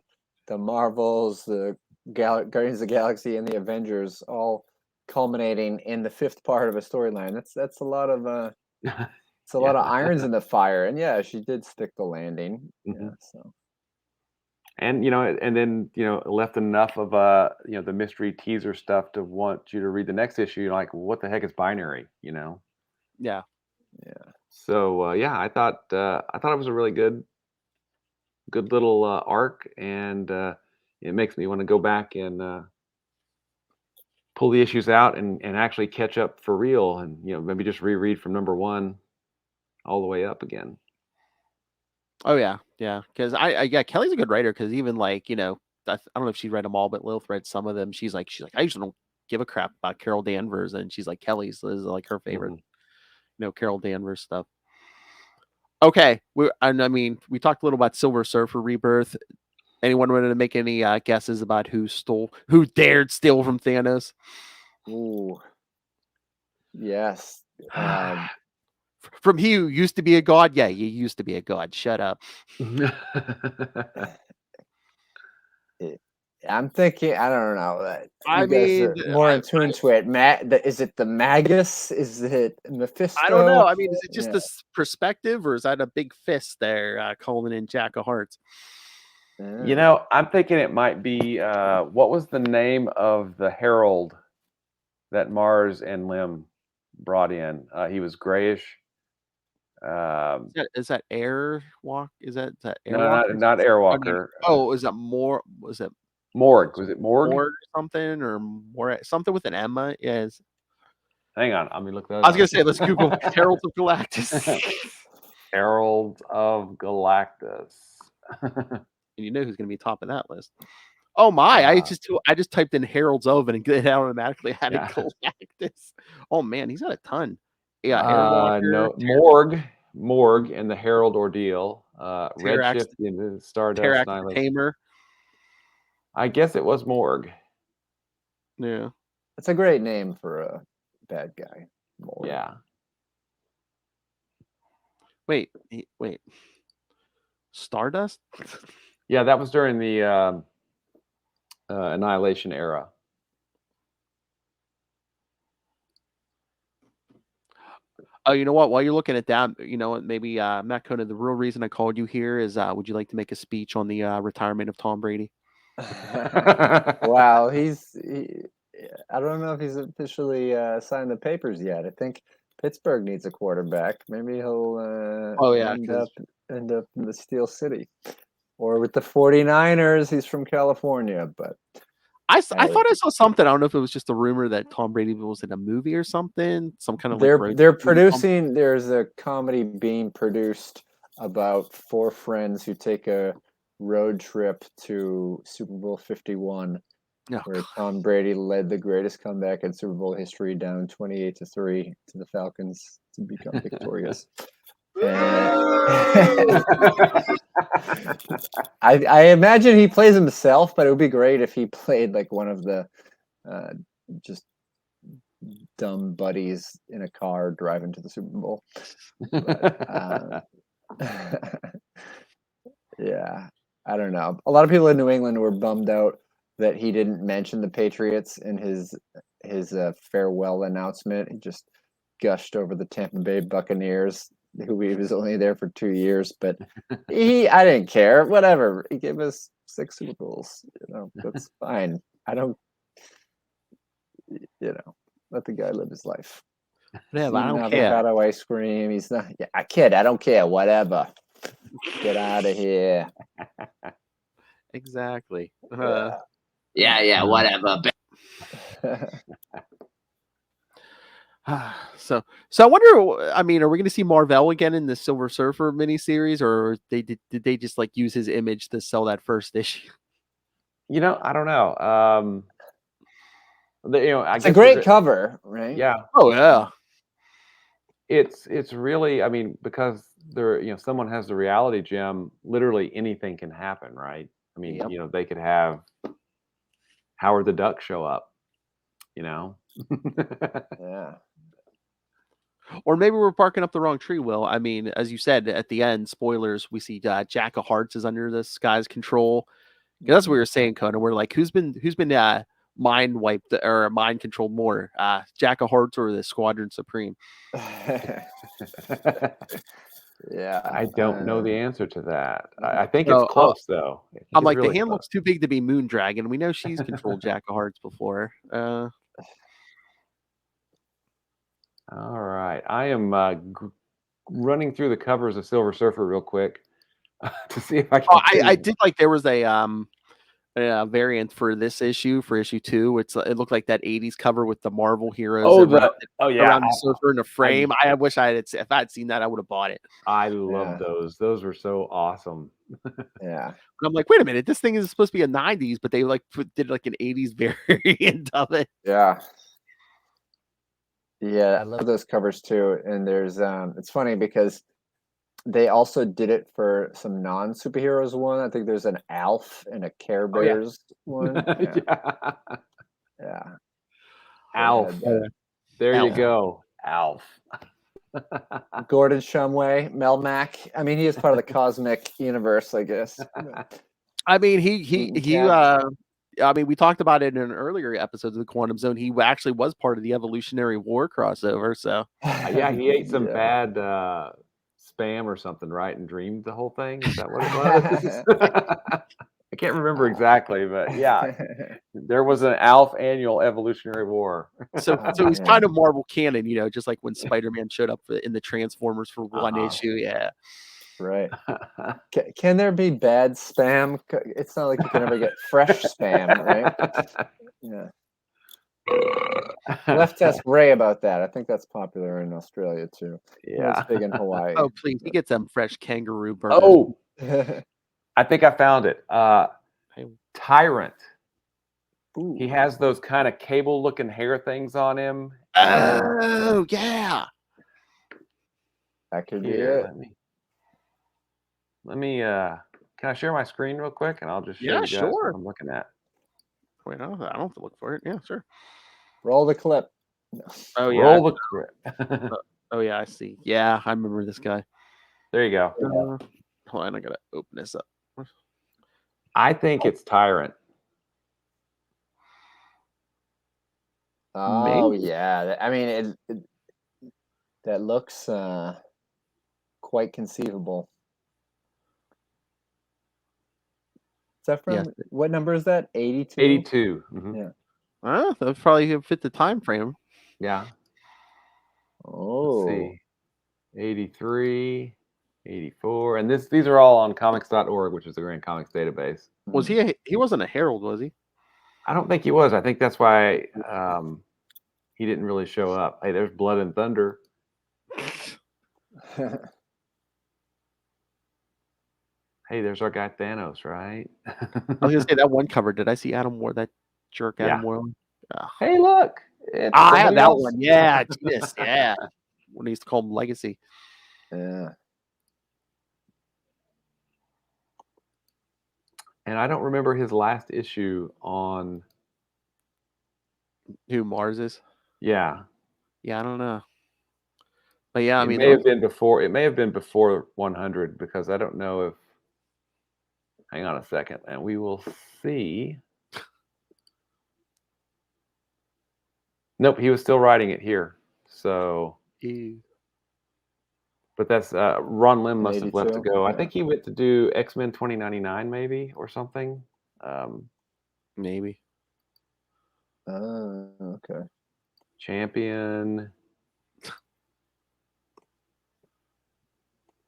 Marvels, the Guardians of the Galaxy, and the Avengers, all culminating in the 5th part of a storyline. That's a lot of it's a lot of irons in the fire. And she did stick the landing. Mm-hmm. Yeah, so. And and then left enough of the mystery teaser stuff to want you to read the next issue. You're like, what the heck is binary? Yeah. So I thought it was a really good little arc, and it makes me want to go back and pull the issues out and actually catch up for real, and maybe just reread from number 1 all the way up again. Oh yeah, yeah. Because yeah, Kelly's a good writer. Because even like I don't know if she read them all, but Lilith read some of them. She's like I usually don't give a crap about Carol Danvers, and she's like Kelly's is like her favorite. Carol Danvers stuff. Okay, we talked a little about Silver Surfer Rebirth. Anyone wanted to make any guesses about who dared steal from Thanos? Ooh. Yes. From he who used to be a god? Yeah, you used to be a god. Shut up. I'm thinking, I don't know. I You guys are mean, more in tune to it. Is it the Magus? Is it Mephisto? I don't know. I mean, is it just this perspective, or is that a big fist there calling in Jack of Hearts? I'm thinking it might be, what was the name of the Herald that Mars and Lim brought in? He was grayish. Is that Airwalk? Is that No, not Airwalker. Oh, is that more? Was it Morg? Was it Morg? Morg or something, or more something with an Emma? Yes. Hang on, let me look that up. I was gonna say, let's Google Heralds of Galactus. Heralds of Galactus. And you know who's gonna be top of that list? Oh my! I just typed in Heralds of and it automatically had Galactus. Oh man, he's got a ton. Yeah, no, Morg, and the Herald Ordeal. Redshift, the Stardust, Terax the Tamer. I guess it was Morg. Yeah, it's a great name for a bad guy. Morg. Yeah. Wait. Stardust? Yeah, that was during the Annihilation era. Oh, you know what? While you're looking at that, maybe Matt Kona, the real reason I called you here is, would you like to make a speech on the retirement of Tom Brady? Wow, I don't know if he's officially signed the papers yet. I think Pittsburgh needs a quarterback. Maybe he'll end up in the Steel City. Or with the 49ers. He's from California, but I thought I saw something. I don't know if it was just a rumor that Tom Brady was in a movie or something. Some kind of they're producing. There's a comedy being produced about 4 friends who take a road trip to Super Bowl 51, where Tom Brady led the greatest comeback in Super Bowl history, down 28-3 to the Falcons to become victorious. I imagine he plays himself, but it would be great if he played like one of the just dumb buddies in a car driving to the Super Bowl. But, yeah, I don't know. A lot of people in New England were bummed out that he didn't mention the Patriots in his farewell announcement. He just gushed over the Tampa Bay Buccaneers, who he was only there for 2 years, but I didn't care. Whatever. He gave us 6 Super Bowls. That's fine. I don't, let the guy live his life. Yeah, I don't care. Avocado ice cream. He's not. Yeah, I kid. I don't care. Whatever. Get out of here. Exactly. Yeah. Whatever. So I wonder. I mean, are we going to see Marvel again in the Silver Surfer miniseries, or did they just like use his image to sell that first issue? I don't know. It's a great cover, right? Yeah. Oh yeah. It's really, I mean, because someone has the reality gem. Literally anything can happen, right? I mean, they could have Howard the Duck show up. Yeah. Or maybe we're barking up the wrong tree, Will. I mean, as you said at the end, spoilers, we see Jack of Hearts is under the sky's control. That's what we were saying, Kona. We're like, who's been mind wiped or mind controlled more, Jack of Hearts or the Squadron Supreme? Yeah, I don't know the answer to that. I think it's close though. I'm like, really the hand looks too big to be Moondragon. We know she's controlled Jack of Hearts before. All right, I am running through the covers of Silver Surfer real quick to see if I can. I did like there was an variant for this issue, for issue 2. It looked like that 80s cover with the Marvel heroes Oh, around the surfer in a frame. I wish if I had seen that, I would have bought it. I love those. Those were so awesome. Yeah. But I'm like, wait a minute, this thing is supposed to be a 90s, but they did like an 80s variant of it. Yeah. Yeah, I love those covers too. And there's it's funny because they also did it for some non-superheroes one. I think there's an Alf and a Care Bears one. Yeah. Yeah. Alf. There Alf. you go. Alf. Gordon Shumway, Melmac. I mean, he is part of the cosmic universe, I guess. I mean, I mean, we talked about it in an earlier episodes of the Quantum Zone. He actually was part of the Evolutionary War crossover. So yeah, he ate some bad spam or something, right? And dreamed the whole thing. Is that what it was? I can't remember exactly, but yeah, there was an Alf annual Evolutionary War. So he's kind of Marvel canon, just like when Spider-Man showed up in the Transformers for one issue. Yeah. Right. Can there be bad spam? It's not like you can ever get fresh spam, right? Yeah. Left ask Ray about that. I think that's popular in Australia too. Yeah. It's big in Hawaii. Oh, please. He gets them fresh kangaroo burgers. Oh, I think I found it. Tyrant. Ooh. He has those kind of cable-looking hair things on him. Oh, yeah. That could be it. Let me can I share my screen real quick and I'll just show you guys what I'm looking at. Wait, I don't have to look for it. Yeah, sure. Roll the clip. Oh yeah. Roll the clip. Oh yeah, I see. Yeah, I remember this guy. There you go. Hold on, I gotta open this up. I think it's Tyrant. Oh yeah. I mean that looks quite conceivable. Is that from what number is that? 82? 82. Mm-hmm. Yeah. That would probably fit the time frame. Yeah. Oh. Let's see. 83, 84. And these are all on comics.org, which is the Grand Comics database. Was he wasn't a Herald, was he? I don't think he was. I think that's why he didn't really show up. Hey, there's Blood and Thunder. Hey, there's our guy Thanos, right? I was gonna say that one cover. Did I see Adam Warlock? That jerk Adam Warlock. Oh. Hey, look! I have that one. Yeah, yes, yeah. When he used to call him Legacy. Yeah. And I don't remember his last issue on who Mars is. Yeah. Yeah, I don't know. But yeah, I mean, it may have been before. It may have been before 100 because I don't know if. Hang on a second, and we will see. Nope, he was still writing it here. So, but that's Ron Lim must have left to go. I think he went to do X-Men 2099, maybe or something. Maybe. Okay. Champion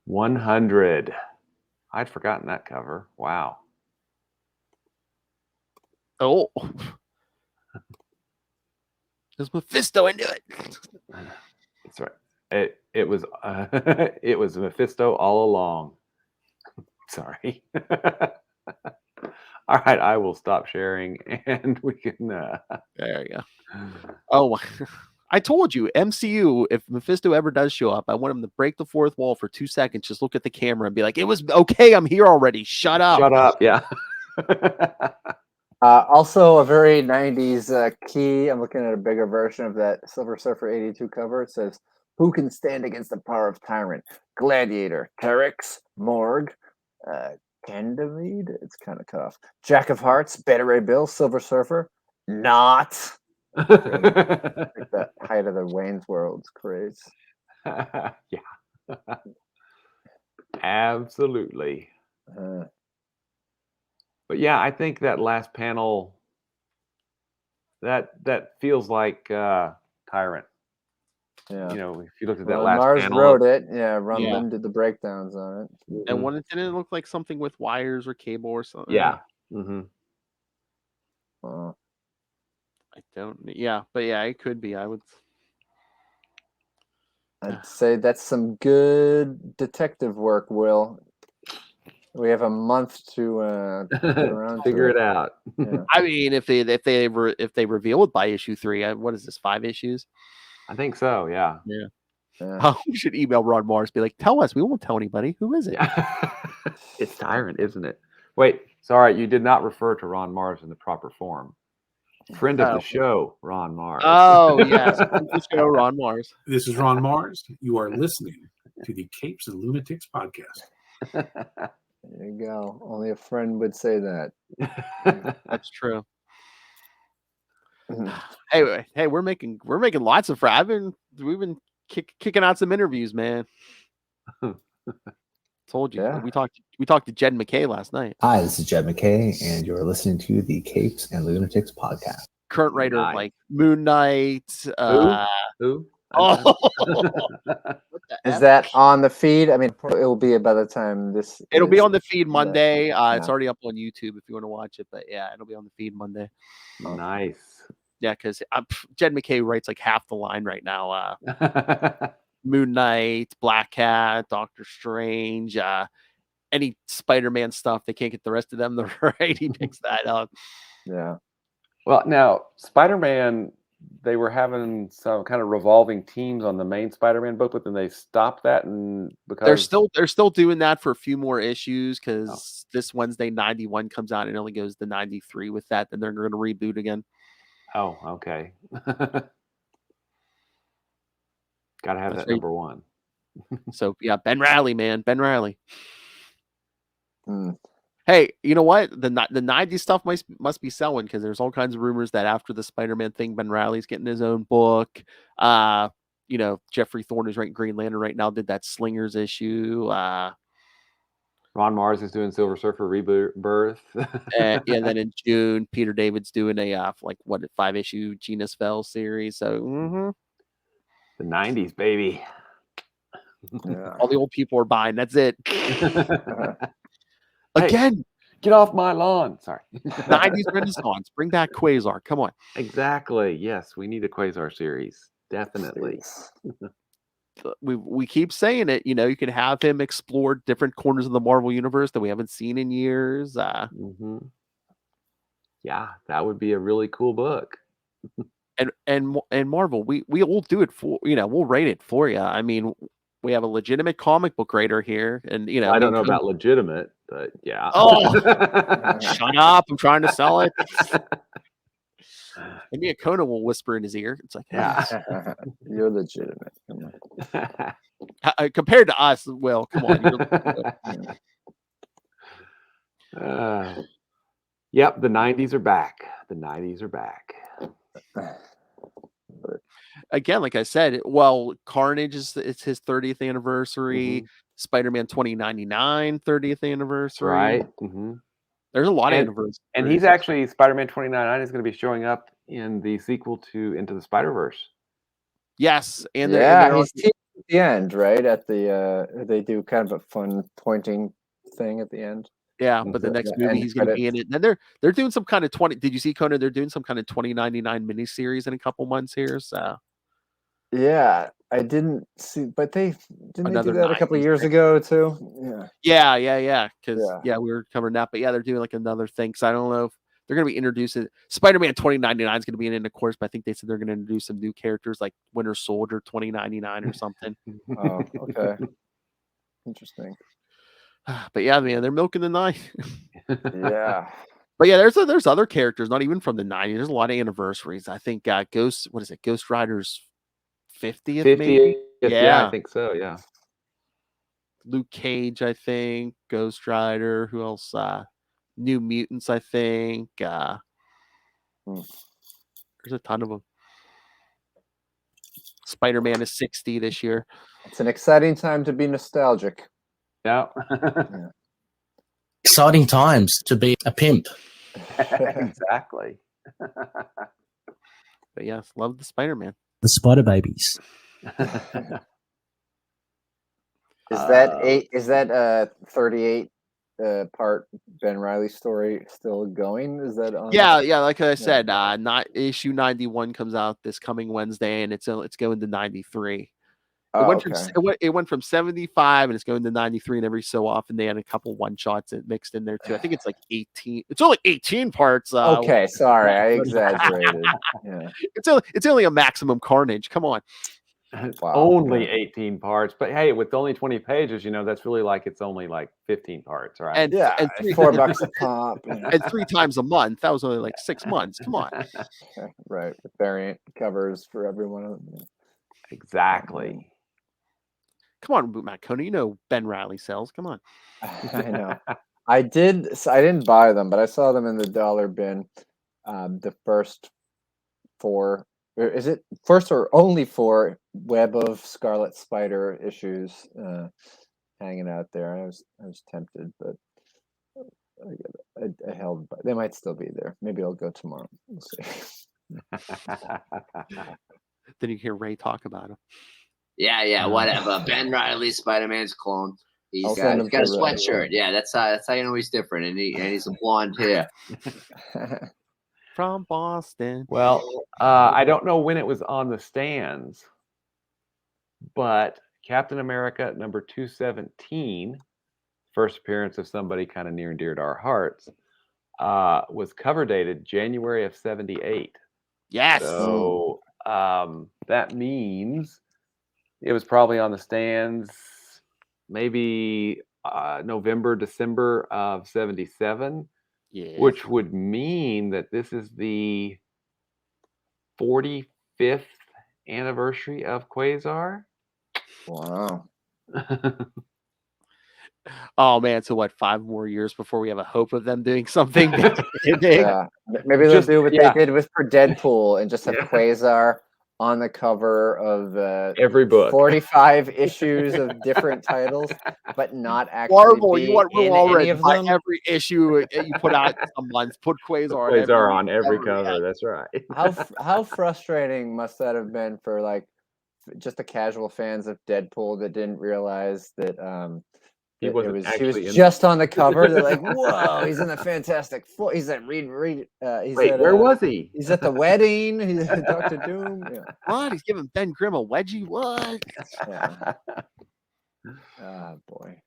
100. I'd forgotten that cover. Wow. Oh. There's Mephisto into it. That's right. It was it was Mephisto all along. Sorry. All right, I will stop sharing and we can there you go. Oh, I told you, MCU, if Mephisto ever does show up, I want him to break the fourth wall for 2 seconds, just look at the camera and be like, it was okay, I'm here already. Shut up. Shut up, yeah. Also a very 90s key. I'm looking at a bigger version of that Silver Surfer 82 cover. It says, who can stand against the power of Tyrant? Gladiator, Perich, Morg, Candide, it's kind of cut off. Jack of Hearts, Beta Ray Bill, Silver Surfer, not. Like the height of the Wayne's World's craze. Yeah. Absolutely. But yeah, I think that last panel that feels like Tyrant. Yeah. You know, if you look at that last Mars panel. wrote it. Yeah, Ron did the breakdowns on it. And didn't it look like something with wires or cable or something? Yeah. Mm-hmm. Uh, I don't. Yeah, but yeah, it could be. I would. I'd say that's some good detective work, Will. We have a month to get around figure to it out. Yeah. I mean, if they reveal it by issue 3, what is this? 5 issues? I think so. Yeah. Yeah. Yeah. Oh, we should email Ron Mars, be like, tell us. We won't tell anybody. Who is it? Yeah. It's Tyrant, isn't it? Wait, sorry, you did not refer to Ron Mars in the proper form. Friend of the show, Ron Mars. Oh, yes. Friend of the show, Ron Mars. This is Ron Mars. You are listening to the Capes and Lunatics podcast. There you go. Only a friend would say that. That's true. Hey, we're making lots of friends. We've been kicking out some interviews, man. Told you. Yeah. We talked to Jed McKay last night. Hi, this is Jed McKay, and you're listening to the Capes and Lunatics podcast. Current writer of like Moon Knight. Who? Oh, Is that on the feed? I mean, it'll be by the time this. It'll be on the feed Monday. Yeah. It's already up on YouTube if you want to watch it. But yeah, it'll be on the feed Monday. Nice. Yeah, because Jed McKay writes like half the line right now. Moon Knight, Black Cat, Doctor Strange, any Spider-Man stuff. They can't get the rest of them to write. He picks that up. Yeah. Well, now Spider-Man, they were having some kind of revolving teams on the main Spider-Man book, but then they stopped that, and because they're still doing that for a few more issues because this Wednesday 91 comes out and it only goes to 93 with that. Then they're going to reboot again. Oh, okay. Gotta have That's that number one. So yeah, Ben Reilly, man, Ben Reilly. Mm. Hey, you know what? The 90s stuff must be selling because there's all kinds of rumors that after the Spider-Man thing, Ben Reilly's getting his own book. You know, Jeffrey Thorne is writing Green Lantern right now. Did that Slingers issue? Ron Mars is doing Silver Surfer Rebirth. And then in June, Peter David's doing a 5-issue genis-vell series. So the 90s, baby. Yeah. all the old people are buying. That's it. Again, hey, get off my lawn. Sorry. 90s Renaissance. Bring back Quasar. Come on. Exactly. Yes, we need a Quasar series. Definitely. We keep saying it. You know, you can have him explore different corners of the Marvel universe that we haven't seen in years. Yeah, that would be a really cool book. And Marvel, we will do it for we'll write it for you. I mean, we have a legitimate comic book writer here, and I don't know about legitimate, but yeah. Oh, shut up! I'm trying to sell it. Maybe a Kona will whisper in his ear. It's like, yeah, you're legitimate. Come on. Compared to us, Will, come on. Yep, the 90s are back. The 90s are back. Again, like I said, Carnage it's his 30th anniversary. Spider-Man 2099 30th anniversary. Right. There's a lot of anniversaries. And he's actually Spider-Man 2099 is going to be showing up in the sequel to Into the Spider-Verse. Yes, and he's at the end, right? At the they do kind of a fun pointing thing at the end. Yeah, but the next movie he's going to be in it. And then they're doing some kind of 20. Did you see Kona? They're doing some kind of 2099 miniseries in a couple months here. So yeah, I didn't see, but they do that a couple of years ago too. Yeah. Because we were covering that, but yeah, they're doing like another thing. So I don't know if they're going to be introducing Spider-Man 2099 is going to be in it, of course, but I think they said they're going to introduce some new characters like Winter Soldier 2099 or something. Oh, okay, interesting. But yeah, man, they're milking the night. Yeah. But yeah, there's other characters, not even from the 90s. There's a lot of anniversaries. I think Ghost Rider's 50th maybe? Yeah, I think so, yeah. Luke Cage, I think. Ghost Rider. Who else? New Mutants, I think. There's a ton of them. Spider-Man is 60 this year. It's an exciting time to be nostalgic. Yeah. Exciting times to be a pimp. Exactly. But yes, love the Spider-Man. The Spider Babies. Is that 38 part Ben Riley story still going? Is that on? Yeah. Like I said, not issue 91 comes out this coming Wednesday, and it's going to 93. It went from 75 and it's going to 93, and every so often they had a couple one shots mixed in there too. I think it's like 18. It's only 18 parts. Okay, sorry, I exaggerated. Yeah, it's only a Maximum Carnage. Come on. Wow. Only 18 parts, but hey, with only 20 pages, that's really like it's only like 15 parts, right? And $4 a pop, and 3 times a month. That was only like 6 months. Come on. Okay, right, with variant covers for everyone. Exactly. Come on, Matt Kona. Ben Riley sells. Come on. I know. I didn't buy them, but I saw them in the dollar bin. The first 4. Is it first or only 4 Web of Scarlet Spider issues hanging out there? I was tempted, but I held. They might still be there. Maybe I'll go tomorrow. We'll see. Then you hear Ray talk about him. Yeah, whatever. Ben Riley, Spider-Man's clone. He's got a sweatshirt. Yeah, that's how you know he's different, and he's a blonde hair. From Boston. Well, I don't know when it was on the stands, but Captain America number 217, first appearance of somebody kind of near and dear to our hearts, was cover dated January of 78. Yes. So that means it was probably on the stands maybe November, December of 77. Yeah. Which would mean that this is the 45th anniversary of Quasar. Wow. Oh man, so what, 5 more years before we have a hope of them doing something big? Yeah. Maybe they'll do what they did for Deadpool and just have Quasar on the cover of every book, 45 issues of different titles, but not actually Marvel, be you want in any of them. Every issue you put out a month, put Quasar on every cover. That's right. How frustrating must that have been for like just the casual fans of Deadpool that didn't realize that he was just on the cover. They're like, "Whoa, he's in the Fantastic Four. He's at Reed. Where was he? He's at the wedding. He's at Dr. Doom. Yeah. What? He's giving Ben Grimm a wedgie? What? Yeah. Oh boy.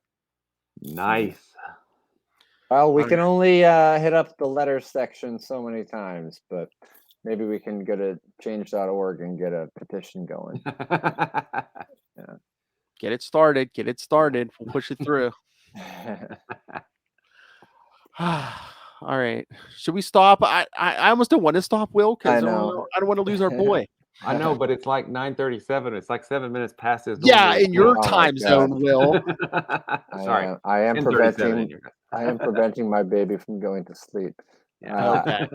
Nice. Well, we can only hit up the letters section so many times, but maybe we can go to change.org and get a petition going. Yeah. Get it started. We'll push it through. All right. Should we stop? I almost don't want to stop, Will, because I don't want to lose our boy. I know, but it's like 9:37. It's like 7 minutes past his. Yeah, in your time zone, Will. Sorry, I am preventing my baby from going to sleep. Okay.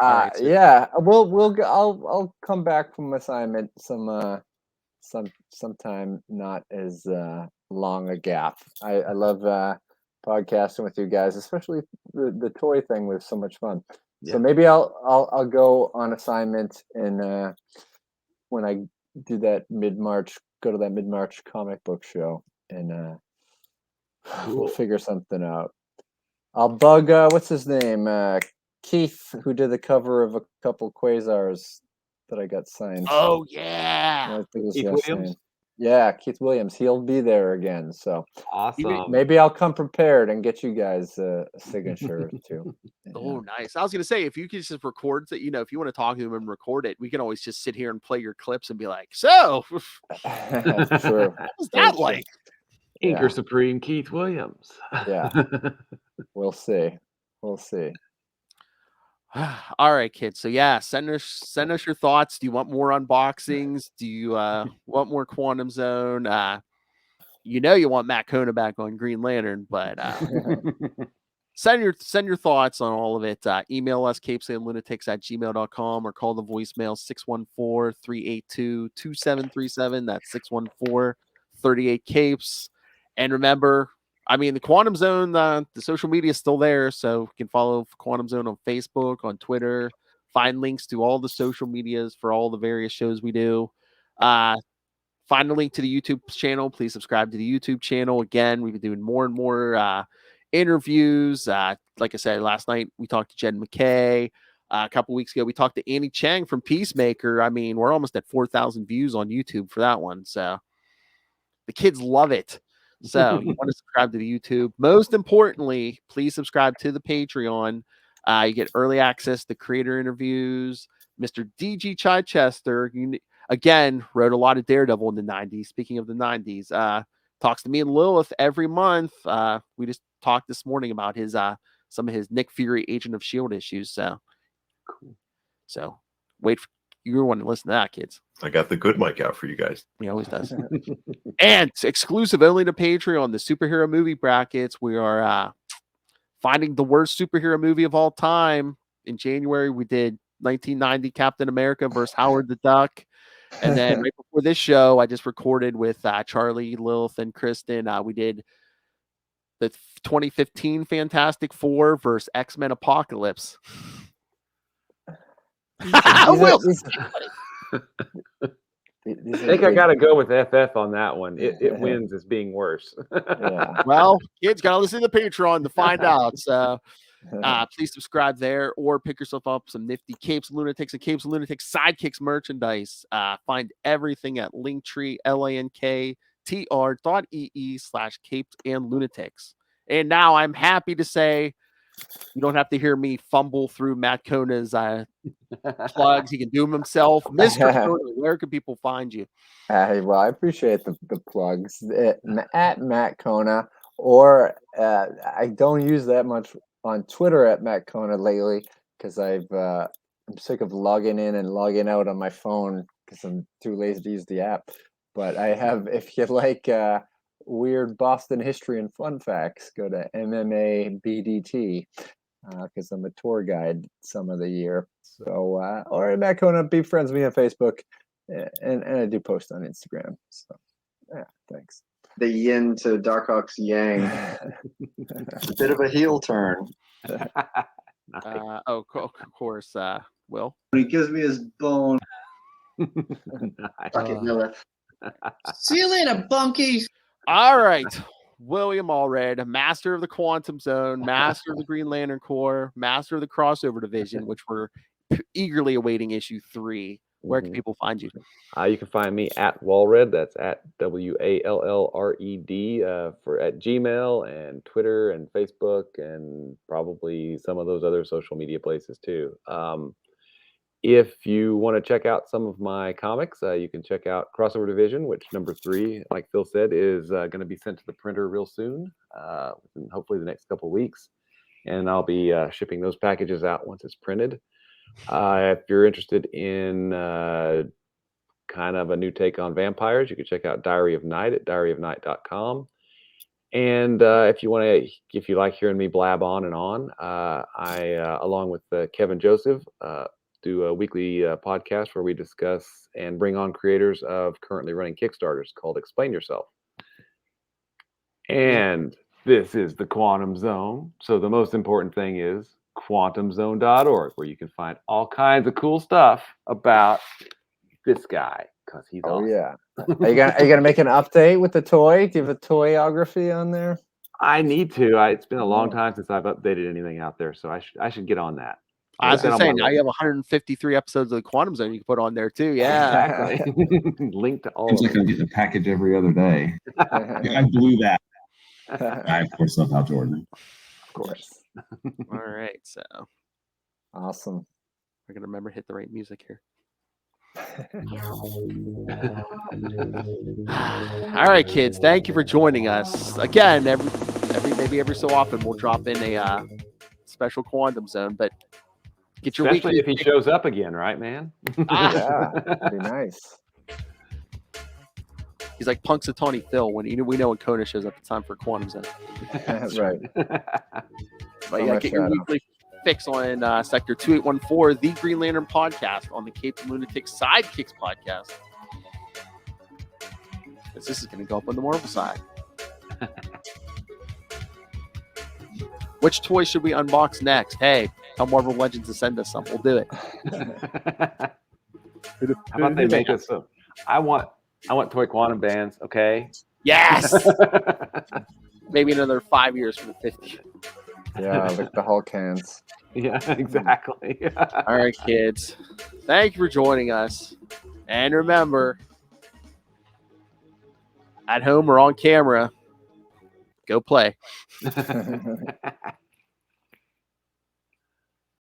Right, so. Yeah. I'll come back from assignment sometime not as long a gap. I love podcasting with you guys, especially the toy thing was so much fun. Yeah. So maybe I'll go on assignment and when I do that mid-March, go to that mid-March comic book show and we'll figure something out. I'll bug what's his name? Keith, who did the cover of a couple Quasars that I got signed. Oh yeah. Keith Williams? Yeah, Keith Williams. He'll be there again. So awesome. Maybe I'll come prepared and get you guys a signature too. Oh, nice. I was gonna say, if you could just record that, if you want to talk to him and record it, we can always just sit here and play your clips and be like, so that's true. What was that like? Inker Supreme Keith Williams. Yeah. We'll see. All right, kids. So yeah, send us your thoughts. Do you want more unboxings? Do you want more Quantum Zone? You want Matt Kona back on Green Lantern, but send your thoughts on all of it. Email us capesandlunatics@gmail.com or call the voicemail 614-382-2737. That's 614-38-capes. And remember, the Quantum Zone, the social media is still there, so you can follow Quantum Zone on Facebook, on Twitter, find links to all the social medias for all the various shows we do. Find a link to the YouTube channel. Please subscribe to the YouTube channel. Again, we've been doing more and more interviews. Like I said, last night we talked to Jed McKay. A couple weeks ago, we talked to Annie Chang from Peacemaker. I mean, we're almost at 4,000 views on YouTube for that one. So the kids love it. So you want to subscribe to the YouTube. Most importantly, please subscribe to the Patreon. You get early access to creator interviews. Mr. DG Chichester, again, wrote a lot of Daredevil in the 90s. Speaking of the 90s, talks to me and Lilith every month. We just talked this morning about his some of his Nick Fury Agent of S.H.I.E.L.D. issues. So cool. So wait for you want to listen to that, kids. I got the good mic out for you guys. He always does. And exclusive only to Patreon, the superhero movie brackets. We are finding the worst superhero movie of all time. In January, we did 1990 Captain America versus Howard the Duck. And then right before this show, I just recorded with Charlie, Lilith, and Kristen. We did the 2015 Fantastic Four versus X-Men Apocalypse. I think I got to go with FF on that one. It wins as being worse. Well, kids, got to listen to the Patreon to find out. So please subscribe there or pick yourself up some nifty Capes, Lunatics, and Capes, Lunatics Sidekicks merchandise. Find everything at Linktree, linktr.ee/Capes and Lunatics. And now I'm happy to say you don't have to hear me fumble through Matt Kona's plugs. He can do them himself. Mr. Kona, where can people find you? Well, I appreciate the plugs at Matt Kona, or I don't use that much on Twitter at Matt Kona lately because I'm sick of logging in and logging out on my phone because I'm too lazy to use the app. But I have, if you like weird Boston history and fun facts, go to MMA BDT because I'm a tour guide some of the year. So, or Matt Kona, be friends with me on Facebook, and I do post on Instagram. So, yeah, thanks. The yin to Darkhawk's yang. It's a bit of a heel turn. Of course, Will. He gives me his bone. Fucking Lilith. See you later, bunkies. All right. William Allred, master of the Quantum Zone, master of the Green Lantern Corps, master of the Crossover Division, which we're eagerly awaiting issue 3. Where can people find you? You can find me at Wallred. That's at WALLRED for at Gmail and Twitter and Facebook and probably some of those other social media places too. If you want to check out some of my comics, you can check out Crossover Division, which number 3, like Phil said, is going to be sent to the printer real soon, hopefully the next couple of weeks. And I'll be shipping those packages out once it's printed. If you're interested in kind of a new take on vampires, you can check out Diary of Night at diaryofnight.com. And if you like hearing me blab on and on, I, along with Kevin Joseph, do a weekly podcast where we discuss and bring on creators of currently running Kickstarters called Explain Yourself. And this is the Quantum Zone. So the most important thing is quantumzone.org, where you can find all kinds of cool stuff about this guy because he's awesome. Yeah. Are you gonna make an update with the toy? Do you have a toyography on there? I need to. It's been a long time since I've updated anything out there, so I should get on that. I was going to say, now you have 153 episodes of the Quantum Zone you can put on there too. Yeah, exactly. Link to all Seems of like I'm getting a package every other day. I blew that. I pour stuff out, Jordan. Of course. All right, so awesome. We're gonna remember to hit the right music here. All right, kids. Thank you for joining us again. Every so often we'll drop in a special Quantum Zone, but get your especially if he shows up again, right, man? Yeah, that'd be nice. He's like Punxsutawney Phil when we know when Kona shows up, it's time for Quantum Zone. That's right. But yeah, get your weekly fix on Sector 2814, the Green Lantern podcast on the Capes and Lunatics Sidekicks podcast. This is going to go up on the Marvel side. Which toy should we unbox next? Hey, tell Marvel Legends to send us some. We'll do it. How about they make us some? I want toy quantum bands. Okay. Yes. maybe another 5 years for the 50th. Yeah, like the Hulk hands. Yeah, exactly. All right, kids. Thank you for joining us. And remember, at home or on camera, go play.